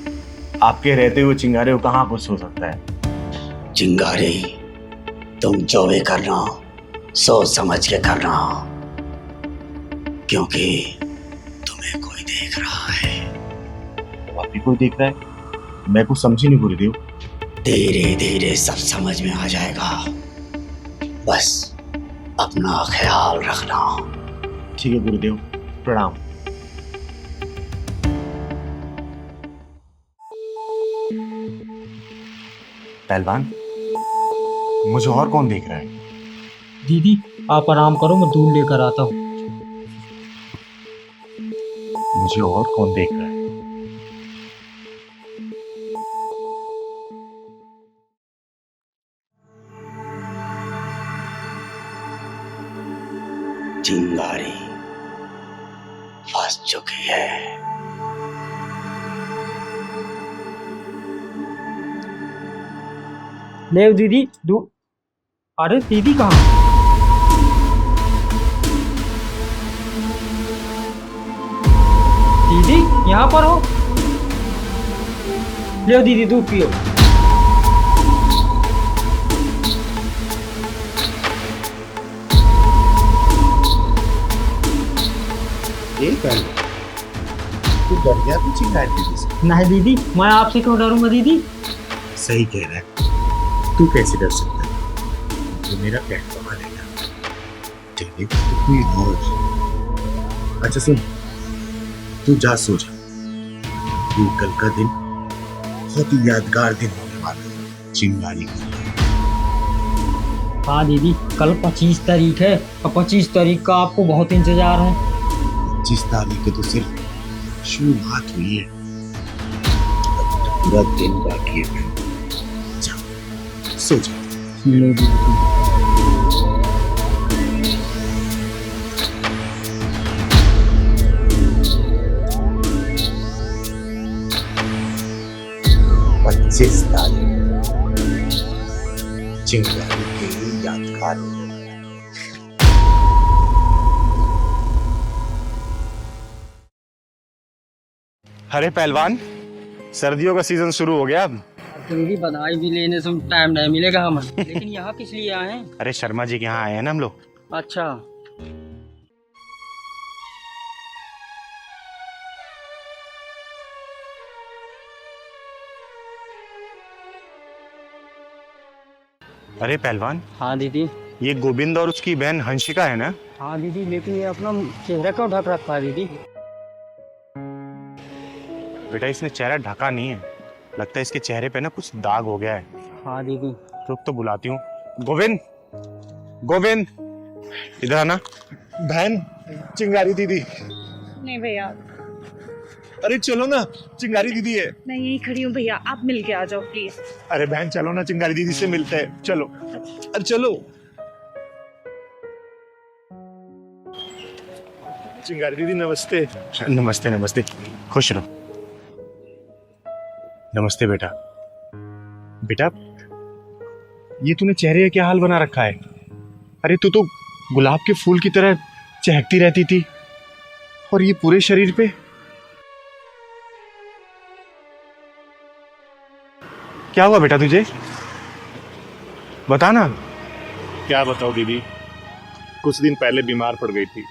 आपके रहते हुए चिंगारे को कहाँ कुछ हो सकता है? चिंगारी, तुम जो भी करना सोच समझ के करना, क्योंकि तुम्हें कोई देख रहा है। वाकई कोई देख रहा है? मैं कुछ समझी नहीं गुरुदेव। धीरे धीरे सब समझ में आ जाएगा, बस अपना ख्याल रखना। ठीक है गुरुदेव, प्रणाम। पहलवान, मुझे और कौन देख रहा है? दीदी आप आराम करो, मैं दूध लेकर आता हूँ। मुझे और कौन देख रहा है? चिंगारी फंस चुकी है। ले दीदी दूध। अरे दीदी कहाँ? दीदी यहाँ पर हो? ले दीदी दूध पियो। तू डर गया तू चिंगारी दीदी से? नहीं दीदी, मैं आपसे क्यों डरूंगा दीदी? सही कह रहा है, तू कैसे डर सकता है? तू मेरा पेट कमा लेगा। तेरे को कोई और। अच्छा सुन, तू जा सो जा। तू कल का दिन बहुत ही यादगार दिन होने वाला है चिंगारी का। हाँ दीदी, कल 25 तारीख है और 25 तारीख का आपको बहुत इंतजार है। 25 तारीख को तो सिर्फ शुरुआत हुई है, पूरा दिन बाकी है। जा सो जा। लो दीदी। चिंगारी के लिए यादगार हो। अरे पहलवान, सर्दियों का सीजन शुरू हो गया अब। दीदी बधाई भी लेने से टाइम नहीं मिलेगा हमें। लेकिन यहाँ किस लिए आए हैं? अरे शर्मा जी के यहाँ आए हैं ना हम लोग। अच्छा। अरे पहलवान। हाँ दीदी। ये गोविंद और उसकी बहन हंसिका है ना? हाँ दीदी, लेकिन ये अपना चेहरा क्यों ढक रखा है दीदी? बेटा इसने चेहरा ढका नहीं है, लगता है इसके चेहरे पे ना कुछ दाग हो गया है। हाँ दीदी। रुक तो बुलाती हूँ। गोविंद, गोविंद इधर आना। बहन चिंगारी दीदी। नहीं भैया, अरे चलो ना, चिंगारी दीदी है। मैं यहीं खड़ी हूँ भैया, आप मिल के आ जाओ प्लीज। अरे बहन चलो ना, चिंगारी दीदी से मिलते हैं, चलो। अरे चलो। चिंगारी दीदी नमस्ते। नमस्ते नमस्ते, खुश रहो। नमस्ते बेटा। बेटा ये तूने चेहरे का क्या हाल बना रखा है? अरे तू तो गुलाब के फूल की तरह चहकती रहती थी, और ये पूरे शरीर पे। क्या हुआ बेटा तुझे? बता ना। क्या बताओ दीदी, कुछ दिन पहले बीमार पड़ गई थी।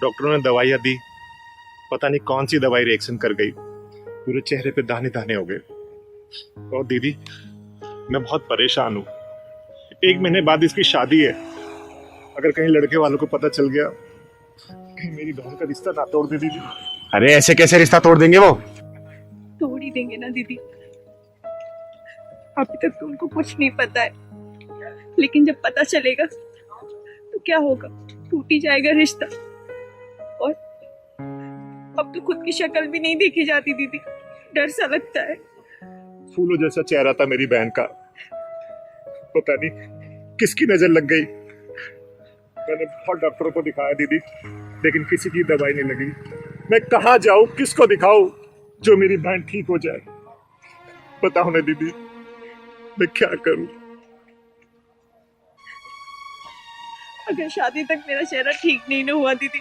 डॉक्टरों ने दवाइयाँ दी, पता नहीं कौन सी दवाई रिएक्शन कर गई, पूरे चेहरे पे दाने दाने हो गए। और दीदी मैं बहुत परेशान हूँ। 1 महीने बाद इसकी शादी है। अगर कहीं लड़के वालों को पता चल गया, कहीं मेरी बहन का रिश्ता ना तोड़ दे दीदी। अरे ऐसे कैसे रिश्ता तोड़ देंगे वो? तोड़ ही देंगे ना दीदी। अभी तक तो उनको कुछ नहीं पता है, लेकिन जब पता चलेगा तो क्या होगा? टूट ही जाएगा रिश्ता। और अब तो खुद की शक्ल भी नहीं देखी जाती दीदी, डर सा लगता है। फूलों जैसा चेहरा था मेरी बहन का, पता नहीं किसकी नजर लग गई। मैंने बहुत डॉक्टरों को दिखाया दीदी, लेकिन किसी की दवाई नहीं लगी। मैं कहाँ जाऊं, किसको दिखाऊं जो मेरी बहन ठीक हो जाए? बताओ ना दीदी, मैं क्या करूं? अगर शादी तक मेरा चेहरा ठीक नहीं ना हुआ दीदी,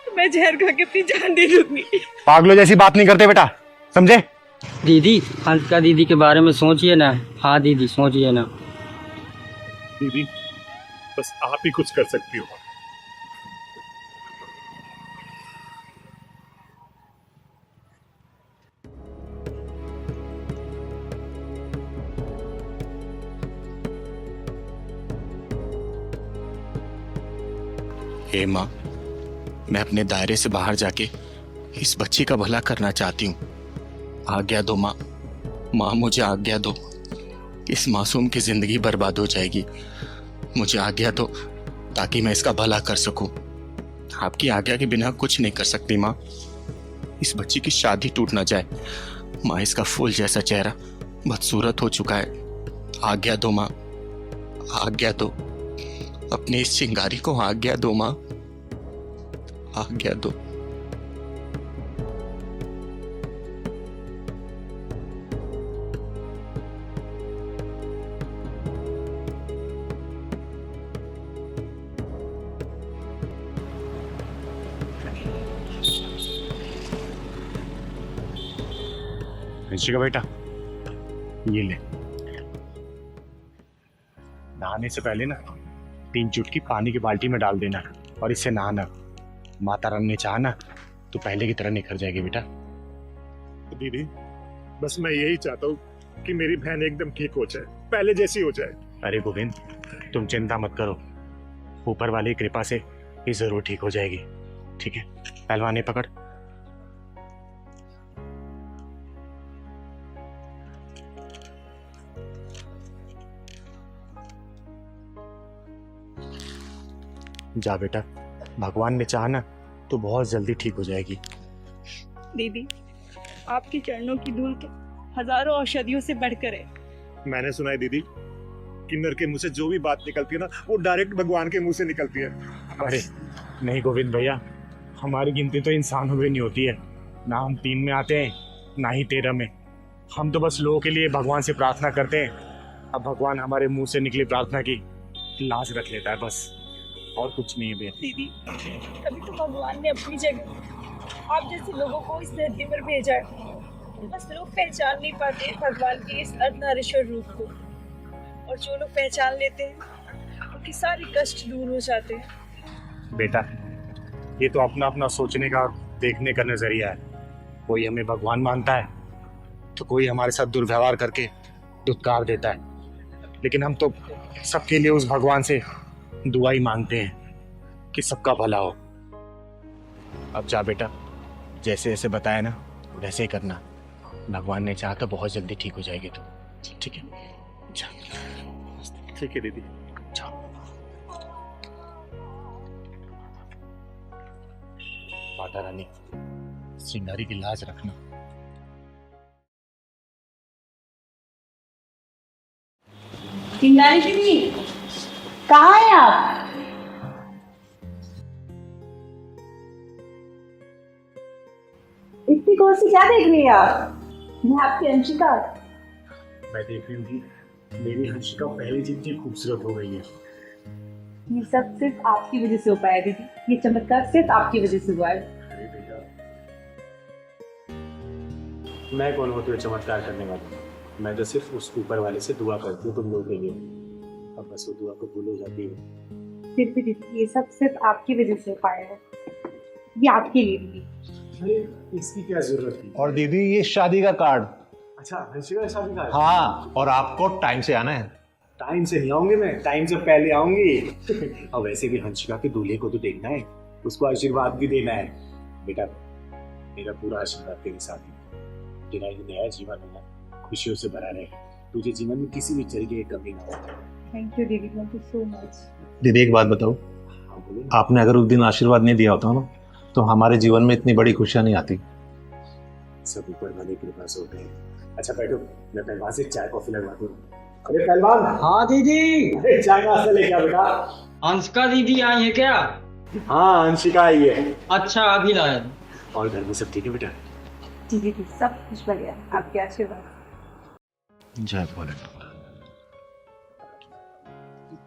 तो मैं जहर खा के अपनी जान दे दूंगी। पागलों जैसी बात नहीं करते बेटा, समझे? दीदी हंसिका दीदी के बारे में सोचिए ना। हाँ दीदी सोचिए ना। दीदी बस आप ही कुछ कर सकती हो। हे माँ, मैं अपने दायरे से बाहर जाके इस बच्ची का भला करना चाहती हूँ। आज्ञा दो माँ। माँ मुझे आज्ञा दो, इस मासूम की जिंदगी बर्बाद हो जाएगी। मुझे आज्ञा दो ताकि मैं इसका भला कर सकूं। आपकी आज्ञा के बिना कुछ नहीं कर सकती माँ। इस बच्ची की शादी टूट ना जाए माँ। इसका फूल जैसा चेहरा बदसूरत हो चुका है। आज्ञा दो माँ, आज्ञा दो। अपनी इस चिंगारी को आज्ञा दो माँ, आज्ञा दो। ऋषिका बेटा ये ले। नहाने से पहले ना 3 चुटकी पानी की बाल्टी में डाल देना और इससे नहाना। माता रानी ने चाहा ना तो पहले की तरह निखर जाएगी बेटा। दीदी बस मैं यही चाहता हूँ कि मेरी बहन एकदम ठीक हो जाए, पहले जैसी हो जाए। अरे गोविंद तुम चिंता मत करो, ऊपर वाली की कृपा से ये जरूर ठीक हो जाएगी। ठीक है, पहलवान ये पकड़। जा बेटा, भगवान ने चाहा ना तो बहुत जल्दी ठीक हो जाएगी। दीदी आपके चरणों की धूल तो हजारों औषधियों से बढ़कर है। मैंने सुना है दीदी, किन्नर के मुंह से जो भी बात निकलती है ना वो डायरेक्ट भगवान के मुंह से निकलती है। अरे नहीं गोविंद भैया, हमारी गिनती तो इंसानों में नहीं होती है। ना हम 3 में आते हैं ना ही 13 में। हम तो बस लोगों के लिए भगवान से प्रार्थना करते हैं। अब भगवान हमारे मुंह से निकली प्रार्थना की लाज रख लेता है, बस और कुछ नहीं है बेटा। दीदी कभी तो भगवान ने अपनी जगह आप जैसे लोगों को इस धरती पर भेजा है, बस लोग पहचान नहीं पाते भगवान के इस अर्धनारीश्वर रूप को। और जो लोग पहचान लेते हैं उनके सारे कष्ट दूर हो जाते हैं। बेटा ये तो अपना अपना सोचने का देखने का नजरिया है। कोई हमें भगवान मानता है तो कोई हमारे साथ दुर्व्यवहार करके दुत्कार देता है, लेकिन हम तो सबके लिए उस भगवान से दुआ ही मांगते हैं कि सबका भला हो। अब जा बेटा, जैसे जैसे बताया ना वैसे ही करना। भगवान ने चाहा तो बहुत जल्दी ठीक हो जाएगी तो। ठीक है जा। ठीक है दीदी। माता रानी चिंगारी की लाज रखना। चिंगारी दीदी, कहाँ है आप? इतनी गौर से क्या देख रही है आप? मैं आपकी अंशिका। मैं देख रही हूँ कि मेरी हंसिका पहले जितनी खूबसूरत हो गई है। ये सब सिर्फ आपकी वजह से हो पाया दीदी, ये चमत्कार सिर्फ आपकी वजह से हुआ है। अरे बेटा, मैं कौन होती हूँ चमत्कार करने वाला? मैं तो सिर्फ उस ऊपर वाले से दुआ करती हूँ तुम लोगों के लिए। अब बस वो दुआ को भूल हो जाती है। फिर भी दीदी ये सब सिर्फ आपकी वजह से हो पाया है, ये आपके लिए दीदी। अरे इसकी क्या जरूरत थी? और दीदी ये शादी का कार्ड। अच्छा, हंसिका का शादी का? हाँ, और आपको टाइम से आना है। टाइम से नहीं आऊंगी मैं, टाइम से पहले आऊंगी। और वैसे भी हंसिका के दूल्हे को तो देखना है, उसको आशीर्वाद भी देना है। बेटा, मेरा पूरा आशीर्वाद तेरे साथ है। तेरा ये नया जीवन है ना, खुशियों से भरा रहे, तुझे जीवन में किसी भी तरीके की कमी ना हो। थैंक यू दीदी, थैंक यू सो मच। दीदी एक बात बताओ, हाँ बोलो। आपने अगर उस दिन आशीर्वाद नहीं दिया होता ना, तो हमारे जीवन में इतनी बड़ी खुशियां नहीं आती। सब ऊपर वाले के पास होते हैं। अच्छा बैठो, मैं पहलवान से चाय कॉफी लगवाता हूँ। अरे पहलवान। हाँ दीदी। अरे चाय नाश्ता लेके आ बेटा। अंशिका दीदी आई है क्या? हाँ, अंशिका आई है। अच्छा, अभी लाया। और घर में सब ठीक है बेटा? जी दीदी, सब कुछ बढ़िया, आपके आशीर्वाद। जय भोलेनाथ।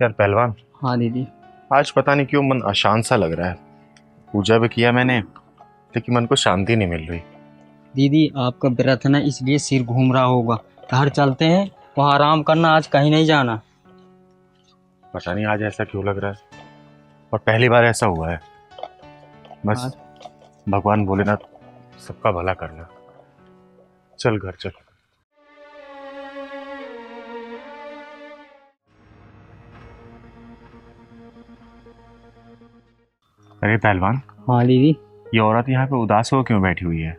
यार पहलवान। हाँ दीदी। आज पता नहीं क्यों मन अशांत सा लग रहा है। पूजा भी किया मैंने, लेकिन मन को शांति नहीं मिल रही। दीदी आपका व्रत है ना, इसलिए सिर घूम रहा होगा। घर चलते हैं, वहाँ आराम करना, आज कहीं नहीं जाना। पता नहीं आज ऐसा क्यों लग रहा है, और पहली बार ऐसा हुआ है। बस भगवान भोलेनाथ सबका भला करना। चल घर चल। अरे पहलवान। हाँ दीदी। ये औरत यहाँ पे उदास हो क्यों बैठी हुई है?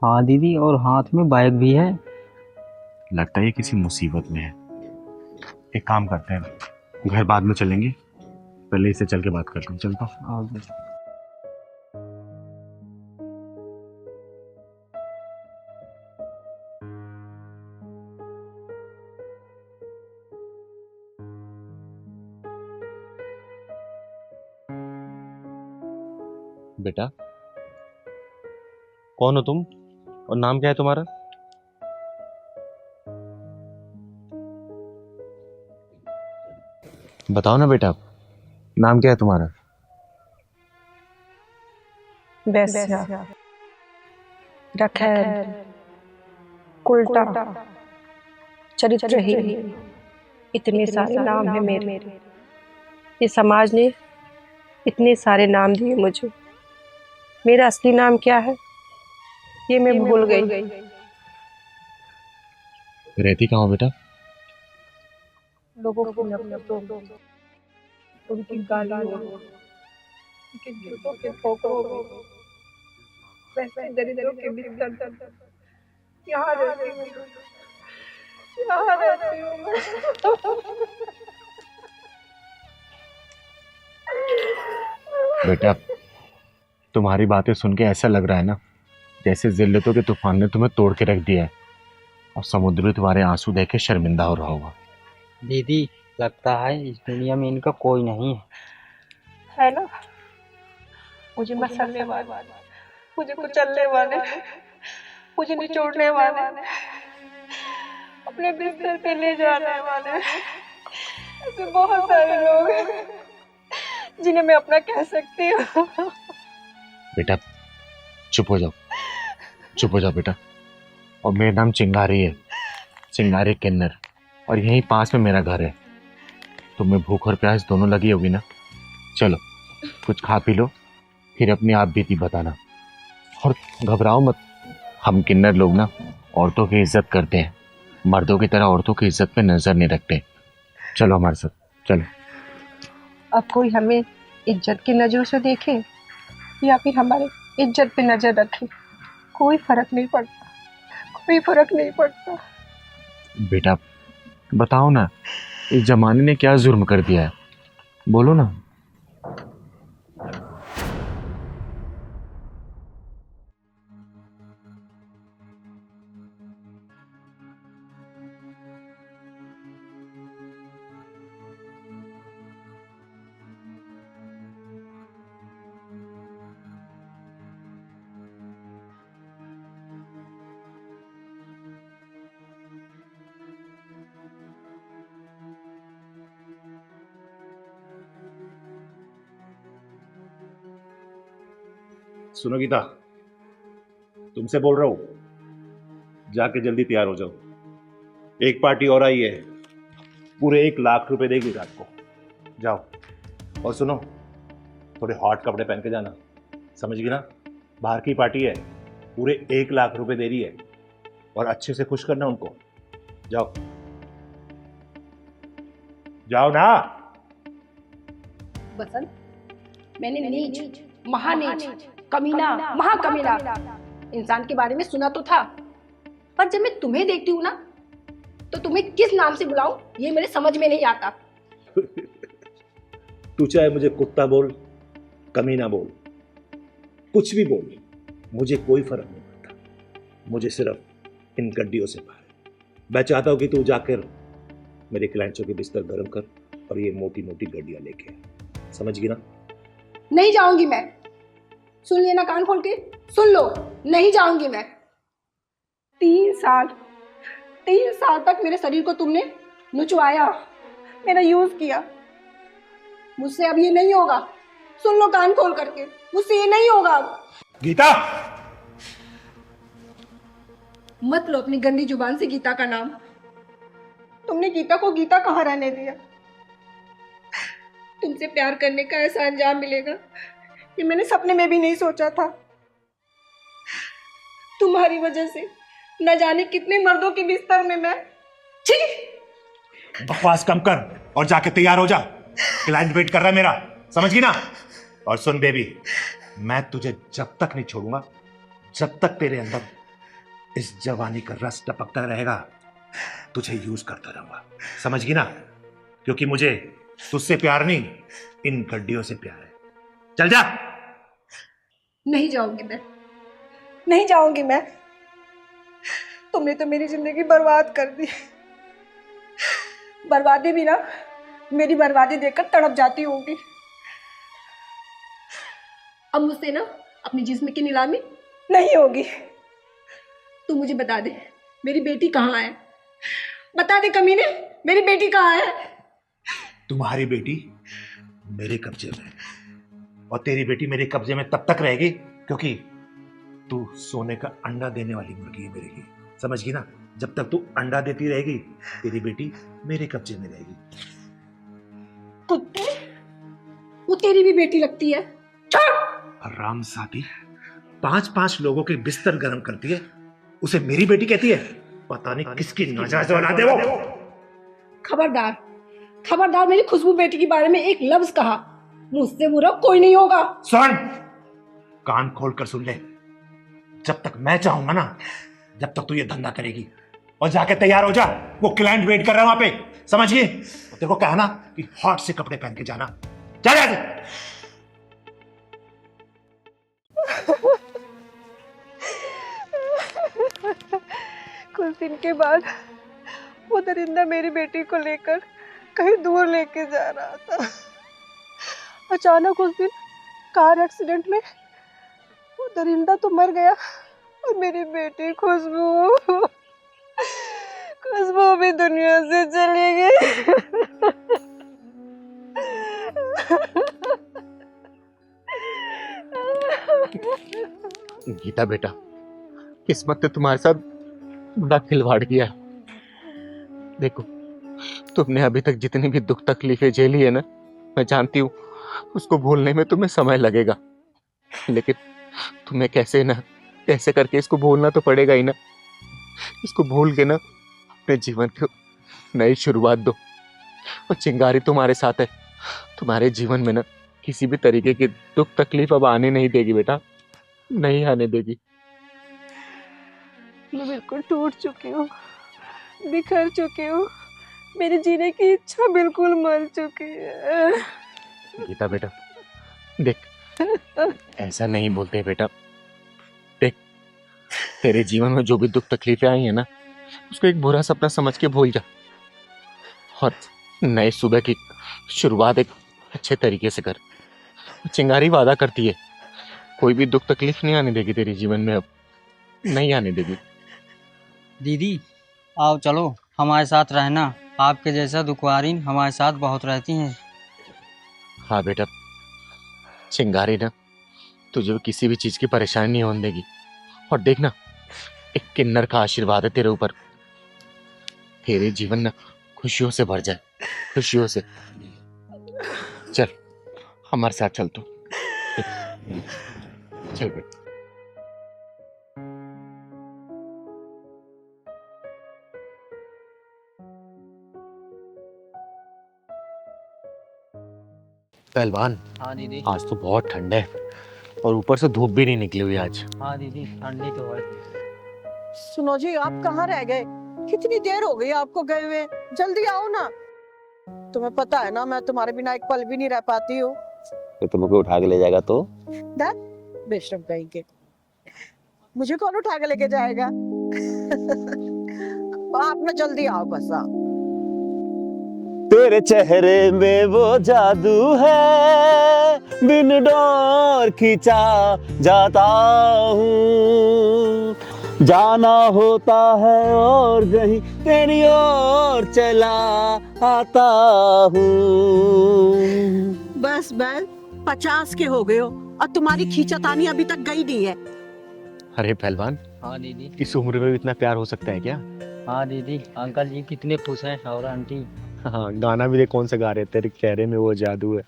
हाँ दीदी, और हाथ में बैग भी है। लगता है ये किसी मुसीबत में है। एक काम करते हैं, घर बाद में चलेंगे, पहले इससे चल के बात करते हैं। चलता हूँ। बेटा, कौन हो तुम और नाम क्या है तुम्हारा? बताओ ना बेटा, नाम क्या है तुम्हारा? वैस्या, रखैल, उल्टा, चरित्रहीन, इतने सारे नाम हैं मेरे। ये समाज ने इतने सारे नाम दिए मुझे। मेरा असली नाम क्या है ये मैं भूल गई। रहती कहाँ हो बेटा? लोगों को उनकी गालियों, उनके जूतों के ठोकरों में, वैसे दरिद्रों के बिस्तर यहाँ रहती हूँ, यहाँ रहती हूँ। बेटा, तुम्हारी बातें सुन के ऐसा लग रहा है ना, जैसे जिल्लतों के तूफान ने तुम्हें तोड़ के रख दिया है, और समुद्र भी तुम्हारे आंसू देख के शर्मिंदा हो रहा होगा। दीदी लगता है इस दुनिया में इनका कोई नहीं है ना? मुझे मसलने वाले, मुझे कुचलने वाले, मुझे निचोड़ने वाले, अपने बिस्तर पे ले जाने वाले, ऐसे बहुत सारे लोग हैं जिन्हें मैं अपना कह सकती हूँ। बेटा चुप हो जाओ, चुप हो जाओ बेटा। और मेरा नाम चिंगारी है, चिंगारी किन्नर, और यहीं पास में मेरा घर है। तुम्हें भूख और प्यास दोनों लगी होगी ना? चलो कुछ खा पी लो, फिर अपनी आप बीती बताना। और घबराओ मत, हम किन्नर लोग ना औरतों की इज्जत करते हैं, मर्दों की तरह औरतों की इज्जत पे नजर नहीं रखते। चलो हमारे साथ, चलो। अब कोई हमें इज्जत की नजर से देखे या फिर हमारे इज्जत पे नजर रखे, कोई फर्क नहीं पड़ता, कोई फर्क नहीं पड़ता। बेटा बताओ ना, इस जमाने ने क्या जुर्म कर दिया है, बोलो ना। सुनो गीता, तुमसे बोल रहा हूं, जाके जल्दी तैयार हो जाओ। एक पार्टी और आई है, पूरे 1 लाख रुपए देगी रात को। जाओ। और सुनो, थोड़े हॉट कपड़े पहन के जाना, समझ गई ना? बाहर की पार्टी है, पूरे 1 लाख रुपए दे रही है, और अच्छे से खुश करना उनको। जाओ जाओ ना। बसंत, मैंने नीच, महानीच, कमीना, महाकमीना इंसान के बारे में सुना तो था, पर जब मैं तुम्हें देखती हूँ ना, तो तुम्हें किस नाम से बुलाऊं ये मेरे समझ में नहीं आता। तू चाहे मुझे कुत्ता बोल, कमीना बोल, कुछ भी बोल, मुझे कोई फर्क नहीं पड़ता। मुझे सिर्फ इन गड्डियों से प्यार है। मैं चाहता हूं कि तू जाकर मेरे क्लाइंट्सों के बिस्तर गर्म कर और ये मोटी मोटी गड्डियां लेके आ, समझ गई ना? नहीं जाऊंगी मैं। सुन लेना कान खोल के, सुन लो, नहीं जाऊंगी मैं। 3 साल तक मेरे शरीर को तुमने नुचवाया, मेरा यूज किया। मुझसे अब ये नहीं होगा। सुन लो कान खोल करके, मुझसे ये नहीं होगा अब। गीता, मत लो अपनी गंदी जुबान से गीता का नाम। तुमने गीता को गीता कहाँ रहने दिया? तुमसे प्यार करने का ऐसा अंजाम मिलेगा ये मैंने सपने में भी नहीं सोचा था। तुम्हारी वजह से न जाने कितने मर्दों के बिस्तर में मैं। छी! बकवास कम कर और जाके तैयार हो जा, क्लाइंट वेट कर रहा है मेरा, समझ गई ना? और सुन बेबी, मैं तुझे जब तक नहीं छोड़ूंगा, जब तक तेरे अंदर इस जवानी का रस टपकता रहेगा, तुझे यूज करता रहूंगा, समझ गई ना? क्योंकि मुझे तुझसे प्यार नहीं, इन गड्डियों से प्यार है। चल जा। नहीं जाऊंगी मैं, नहीं जाऊंगी मैं। तुमने तो मेरी जिंदगी बर्बाद कर दी। बर्बादी भी ना मेरी बर्बादी देखकर तड़प जाती होगी। अब मुझसे ना अपनी जिस्म की नीलामी नहीं होगी। तू मुझे बता दे, मेरी बेटी कहाँ है? बता दे कमीने, मेरी बेटी कहाँ है? तुम्हारी बेटी मेरे कब्जे में है, और तेरी बेटी मेरे कब्जे में तब तक रहेगी क्योंकि तू सोने का अंडा देने वाली मुर्गी है मेरे लिए, समझ गई ना? जब तक तू अंडा देती रहेगी, तेरी बेटी मेरे कब्जे में रहेगी। कुत्ते, वो तेरी भी बेटी लगती है। हरामजादी, 5-5 लोगों के बिस्तर गर्म करती है, उसे मेरी बेटी कहती है? पता नहीं किसकी नाजायज औलाद है वो। खबरदार, खबरदार मेरी खुशबू बेटी के बारे में एक लफ्ज कहा, मुझसे बुरा कोई नहीं होगा। सुन, कान खोल कर सुन ले। जब तक मैं चाहूंगा ना, जब तक तू ये धंधा करेगी। और जाके तैयार हो जा, वो क्लाइंट वेट कर रहा है वहां पे, समझ गई? तेरे को कहना कि हॉट से कपड़े पहन के जाना। चल जा। कुछ दिन के बाद वो दरिंदा मेरी बेटी को लेकर कहीं दूर लेके जा रहा था। अचानक उस दिन कार एक्सीडेंट में वो दरिंदा तो मर गया और मेरी बेटी खुशबू भी दुनिया से चली गई। गीता बेटा, किस्मत ने तुम्हारे साथ बड़ा खिलवाड़ किया है। देखो, तुमने अभी तक जितनी भी दुख तकलीफें झेली है ना, मैं जानती हूँ उसको भूलने में तुम्हें समय लगेगा, लेकिन तुम्हें कैसे करके इसको भूलना तो पड़ेगा ही ना। इसको भूल के ना अपने जीवन को नई शुरुआत दो। और चिंगारी तुम्हारे साथ है, तुम्हारे जीवन में ना किसी भी तरीके की दुख तकलीफ अब आने नहीं देगी बेटा, नहीं आने देगी। मैं बिल्कुल टूट चुकी हूँ, बिखर चुकी हूँ, मेरी जीने की इच्छा बिल्कुल मर चुकी है। गीता बेटा देख, ऐसा नहीं बोलते बेटा। देख, तेरे जीवन में जो भी दुख तकलीफें आई है ना, उसको एक बुरा सपना समझ के भूल जा और नए सुबह की शुरुआत एक अच्छे तरीके से कर। चिंगारी वादा करती है कोई भी दुख तकलीफ नहीं आने देगी तेरे जीवन में, अब नहीं आने देगी। दीदी आओ चलो हमारे साथ रहना, आपके जैसा दुखवारीन हमारे साथ बहुत रहती हैं। हाँ बेटा, चिंगारी ना तुझे भी किसी भी चीज की परेशानी नहीं होने देगी। और देखना, एक किन्नर का आशीर्वाद है तेरे ऊपर। तेरे जीवन ना खुशियों से भर जाए, खुशियों से। चल हमारे साथ चल तू, चल बेटा। पहलवान, हाँ दीदी। आज तो बहुत ठंड है और ऊपर से धूप भी नहीं निकली हुई आज। हाँ दीदी, ठंडी तो है। सुनो जी, आप कहाँ रह गए? कितनी देर हो गई आपको गए हुए, जल्दी आओ ना। तुम्हें पता है ना, मैं तुम्हारे बिना एक पल भी नहीं रह पाती हूँ। तो तुमको उठा के ले जाएगा तो? बेशरम कहेंगे, मुझे कौन उठा के लेके जाएगा? आप ना जल्दी आओ, बस आओ। तेरे चेहरे में वो जादू है, बिन डोर खींचा जाता हूँ, जाना होता है और कहीं तेरी ओर चला आता हूँ। बस 50 के हो गए हो और तुम्हारी खींचतानी अभी तक गई नहीं है। अरे पहलवान, हाँ दीदी। इस उम्र में भी इतना प्यार हो सकता है क्या? हाँ दीदी, अंकल जी कितने खुश हैं और आंटी। हाँ, गाना भी देख कौन सा गा रहे हैं, तेरे चेहरे में वो जादू है।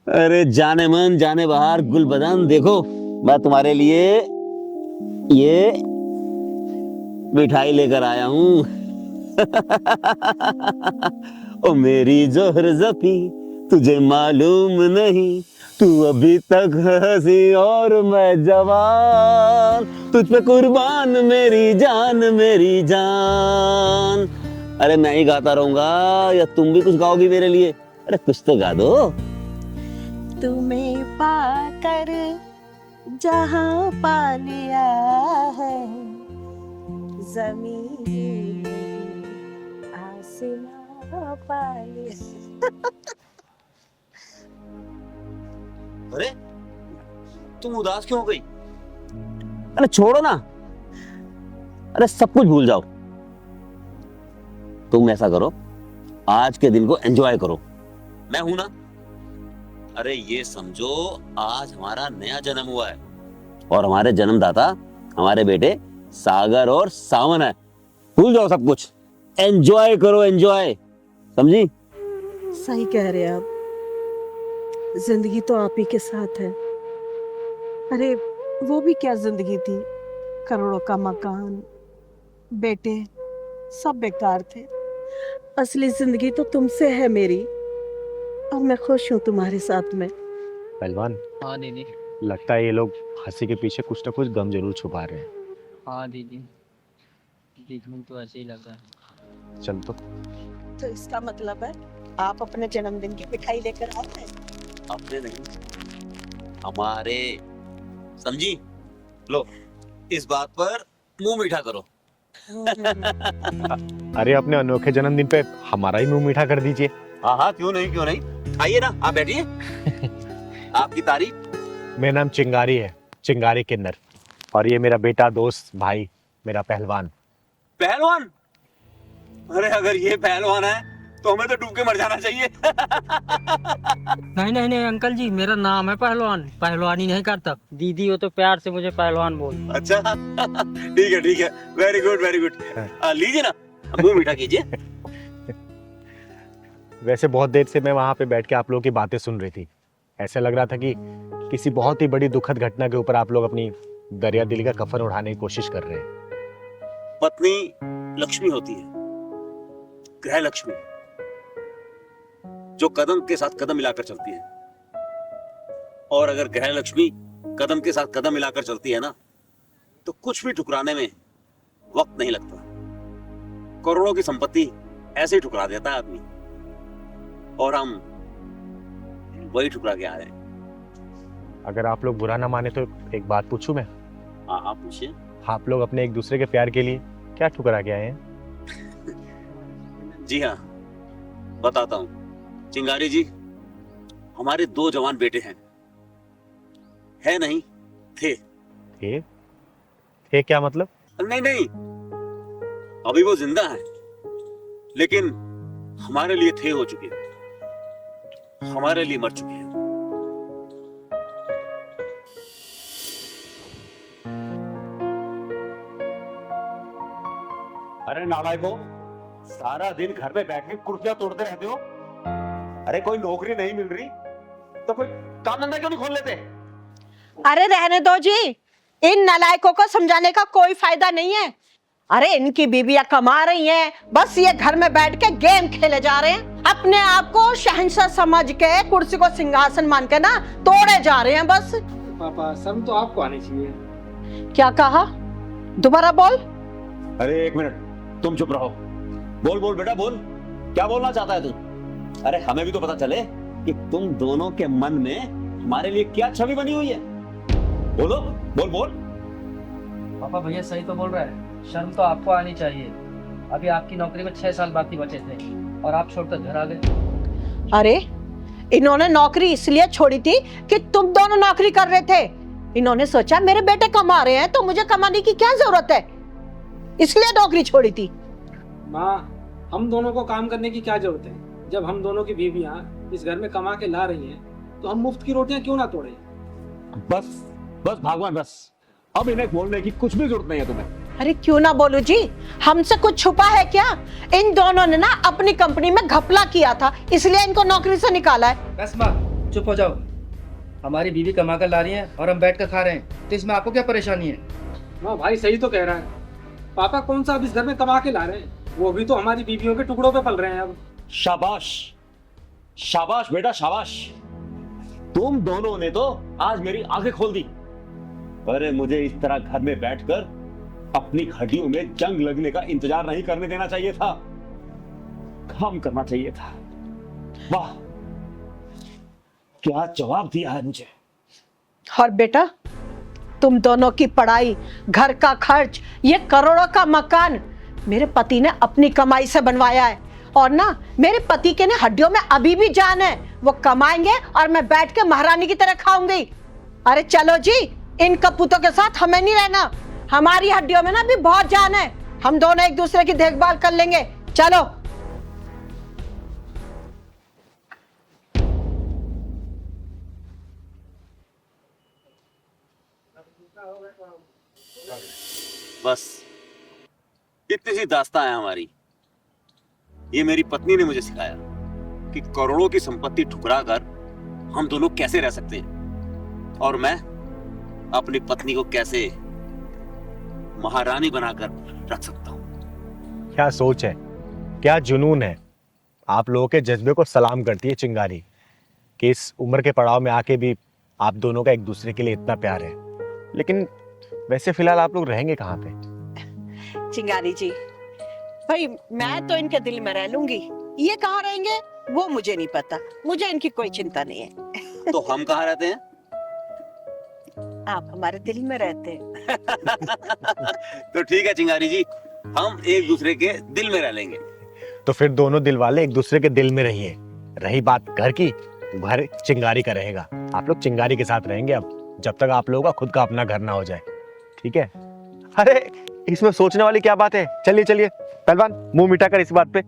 अरे जाने मन जाने बाहर गुल बदन, देखो मैं तुम्हारे लिए ये मिठाई लेकर आया हूँ। ओ मेरी जोहर जफी, तुझे मालूम नहीं, तू अभी तक हंसी और मैं जवान, तुझ पे कुर्बान मेरी जान मेरी जान। अरे मैं ही गाता रहूंगा या तुम भी कुछ गाओगी मेरे लिए? अरे कुछ तो गा दो। तुम्हें पाकर जहां पा लिया है, जमीन आसमां पा लिया। अरे तुम उदास क्यों हो गई? अरे छोड़ो ना, अरे सब कुछ भूल जाओ। तुम ऐसा करो, आज के दिन को एंजॉय करो, मैं हूं ना। अरे ये समझो, आज हमारा नया जन्म हुआ है और हमारे जन्मदाता हमारे बेटे सागर और सावन है। भूल जाओ सब कुछ, एंजॉय करो, एंजॉय, समझी? सही कह रहे हैं आप, जिंदगी तो आप ही के साथ है। अरे वो भी क्या जिंदगी थी, करोड़ों का मकान, बेटे, सब बेकार थे। असली जिंदगी तो तुमसे है मेरी, और मैं खुश हूँ तुम्हारे साथ में। पहलवान, हाँ दीदी। लगता है ये लोग हंसी के पीछे कुछ ना कुछ गम जरूर छुपा रहे हैं। हाँ दीदी, देखने तो ऐसे ही लग रहा है। चल तो इसका मतलब है आप अपने जन्मदिन की मिठाई लेकर आए हैं? अपने नहीं, हमारे, समझी? लो, इस बात पर मुंह मीठा करो। अरे अपने अनोखे जन्मदिन पे हमारा ही मुंह मीठा कर दीजिए। हाँ हाँ, क्यों नहीं, क्यों नहीं, आइए ना, आप बैठिए। आपकी तारीफ। मेरा नाम चिंगारी है, चिंगारी किन्नर, और ये मेरा बेटा, दोस्त, भाई, मेरा पहलवान। पहलवान? अरे अगर ये पहलवान है तो हमें तो डूब के मर जाना चाहिए। नहीं नहीं नहीं अंकल जी, मेरा नाम है पहलवान, पहलवानी नहीं करता। दीदी हो तो प्यार से मुझे पहलवान बोल। अच्छा ठीक है ठीक है, वेरी गुड वेरी गुड। लीजिए ना, मुंह मीठा कीजिए। वैसे बहुत देर से मैं वहां पे बैठ के आप लोगों की बातें सुन रही थी। ऐसा लग रहा था कि किसी बहुत ही बड़ी दुखद घटना के ऊपर आप लोग अपनी दरिया दिली का कफन उठाने की कोशिश कर रहे हैं। पत्नी लक्ष्मी होती है, गृह लक्ष्मी, जो कदम के साथ कदम मिलाकर चलती है। और अगर गृह लक्ष्मी कदम के साथ कदम मिलाकर चलती है ना, तो कुछ भी ठुकराने में वक्त नहीं लगता। करोड़ों की संपत्ति ऐसे ही ठुकरा देता है आदमी, और हम वही ठुकरा के आ रहे हैं। अगर आप लोग बुरा ना माने तो एक बात पूछूं मैं? हाँ आप पूछिए। आप लोग अपने एक दूसरे के प्यार के लिए क्या ठुकरा के आए हैं? जी हाँ, बताता हूँ। चिंगारी जी, हमारे 2 जवान बेटे हैं। है नहीं, थे। थे क्या मतलब? नहीं नहीं, अभी वो जिंदा हैं, लेकिन हमारे लिए थे हो चुके हैं, हमारे लिए मर चुके हैं। अरे नालायको, सारा दिन घर में बैठ के कुर्सियां तोड़ते रहते हो। अरे कोई नौकरी नहीं मिल रही तो कोई काम धंधा क्यों नहीं खोल लेते? अरे रहने दो जी, इन नालायकों को समझाने का कोई फायदा नहीं है। अरे इनकी बीबियां कमा रही हैं, बस ये घर में बैठ के गेम खेले जा रहे हैं। अपने आप को शहंशाह समझ के कुर्सी को सिंहासन मान के ना तोड़े जा रहे हैं बस। पापा शर्म तो आपको आनी चाहिए। क्या कहा? दोबारा बोल। अरे एक मिनट, तुम चुप रहो। बोल बोल बेटा बोल, क्या बोलना चाहता है तू? अरे हमें भी तो पता चले कि तुम दोनों के मन में हमारे लिए क्या छवि बनी हुई है। बोलो, बोल बोल। पापा भैया सही तो बोल रहा है, शर्म तो आपको आनी चाहिए। अभी आपकी नौकरी में 6 साल बाकी बचे थे और आप छोड़कर घर आ गए। अरे इन्होंने नौकरी इसलिए छोड़ी थी कि तुम दोनों नौकरी कर रहे थे। इन्होंने सोचा मेरे बेटे कमा रहे हैं तो मुझे कमाने की क्या जरूरत है, इसलिए नौकरी छोड़ी थी। माँ, हम दोनों को काम करने की क्या जरूरत है? जब हम दोनों की बीवियां इस घर में कमा के ला रही हैं तो हम मुफ्त की रोटियां क्यों ना तोड़े? बस बस भगवान बस, अब इन्हें बोलने की कुछ भी जरूरत नहीं है तुम्हें। अरे क्यों ना बोलू जी, हमसे कुछ छुपा है क्या? इन दोनों ने ना अपनी कंपनी में घपला किया था, इसलिए इनको नौकरी से निकाला है। बस माँ चुप हो जाओ। हमारी बीवी कमा कर ला रही है और हम बैठ कर खा रहे हैं, तो इसमें आपको क्या परेशानी है? माँ भाई सही तो कह रहा है। पापा कौन सा अब इस घर में कमा के ला रहे हैं, वो भी तो हमारी बीवियों के टुकड़ों पे पल रहे हैं। अब शाबाश शाबाश बेटा शाबाश, तुम दोनों ने तो आज मेरी आंखें खोल दी। अरे मुझे इस तरह घर में बैठकर अपनी हड्डियों में जंग लगने का इंतजार नहीं करने देना चाहिए था, काम करना चाहिए था। वाह, क्या जवाब दिया है मुझे। और बेटा तुम दोनों की पढ़ाई, घर का खर्च, ये करोड़ों का मकान मेरे पति ने अपनी कमाई से बनवाया है। और ना मेरे पति के ने हड्डियों में अभी भी जान है, वो कमाएंगे और मैं बैठ के महारानी की तरह खाऊंगी। अरे चलो जी, इन कपूतों के साथ हमें नहीं रहना, हमारी हड्डियों में ना भी बहुत जान है। हम दोनों एक दूसरे की देखभाल कर लेंगे, चलो। बस इतनी सी दास्तां है हमारी। ये मेरी पत्नी ने मुझे सिखाया कि करोड़ों की संपत्ति ठुकरा कर हम दोनों कैसे रह सकते हैं, और मैं अपनी पत्नी को कैसे महारानी बनाकर रख सकता हूँ। क्या सोच है, क्या जुनून है। आप लोगों के जज्बे को सलाम करती है चिंगारी कि इस उम्र के पड़ाव में आके भी आप दोनों का एक दूसरे के लिए इतना प्यार है। लेकिन वैसे फिलहाल आप लोग रहेंगे कहाँ पे? चिंगारी जी, भाई मैं तो इनके दिल में रह लूंगी, ये कहाँ रहेंगे वो मुझे नहीं पता, मुझे इनकी कोई चिंता नहीं है। तो हम कहाँ रहते हैं? आप हमारे दिल में रहते हैं। तो ठीक है चिंगारी जी, हम एक दूसरे के दिल में रह लेंगे। तो फिर दोनों दिल वाले एक दूसरे के दिल में रहिए। रही बात घर की, घर चिंगारी का रहेगा। आप लोग चिंगारी के साथ रहेंगे अब, जब तक आप लोगों का खुद का अपना घर ना हो जाए, ठीक है? अरे इसमें सोचने वाली क्या बात है। चलिए चलिए पहलवान, मुंह मिटा कर इस बात पे।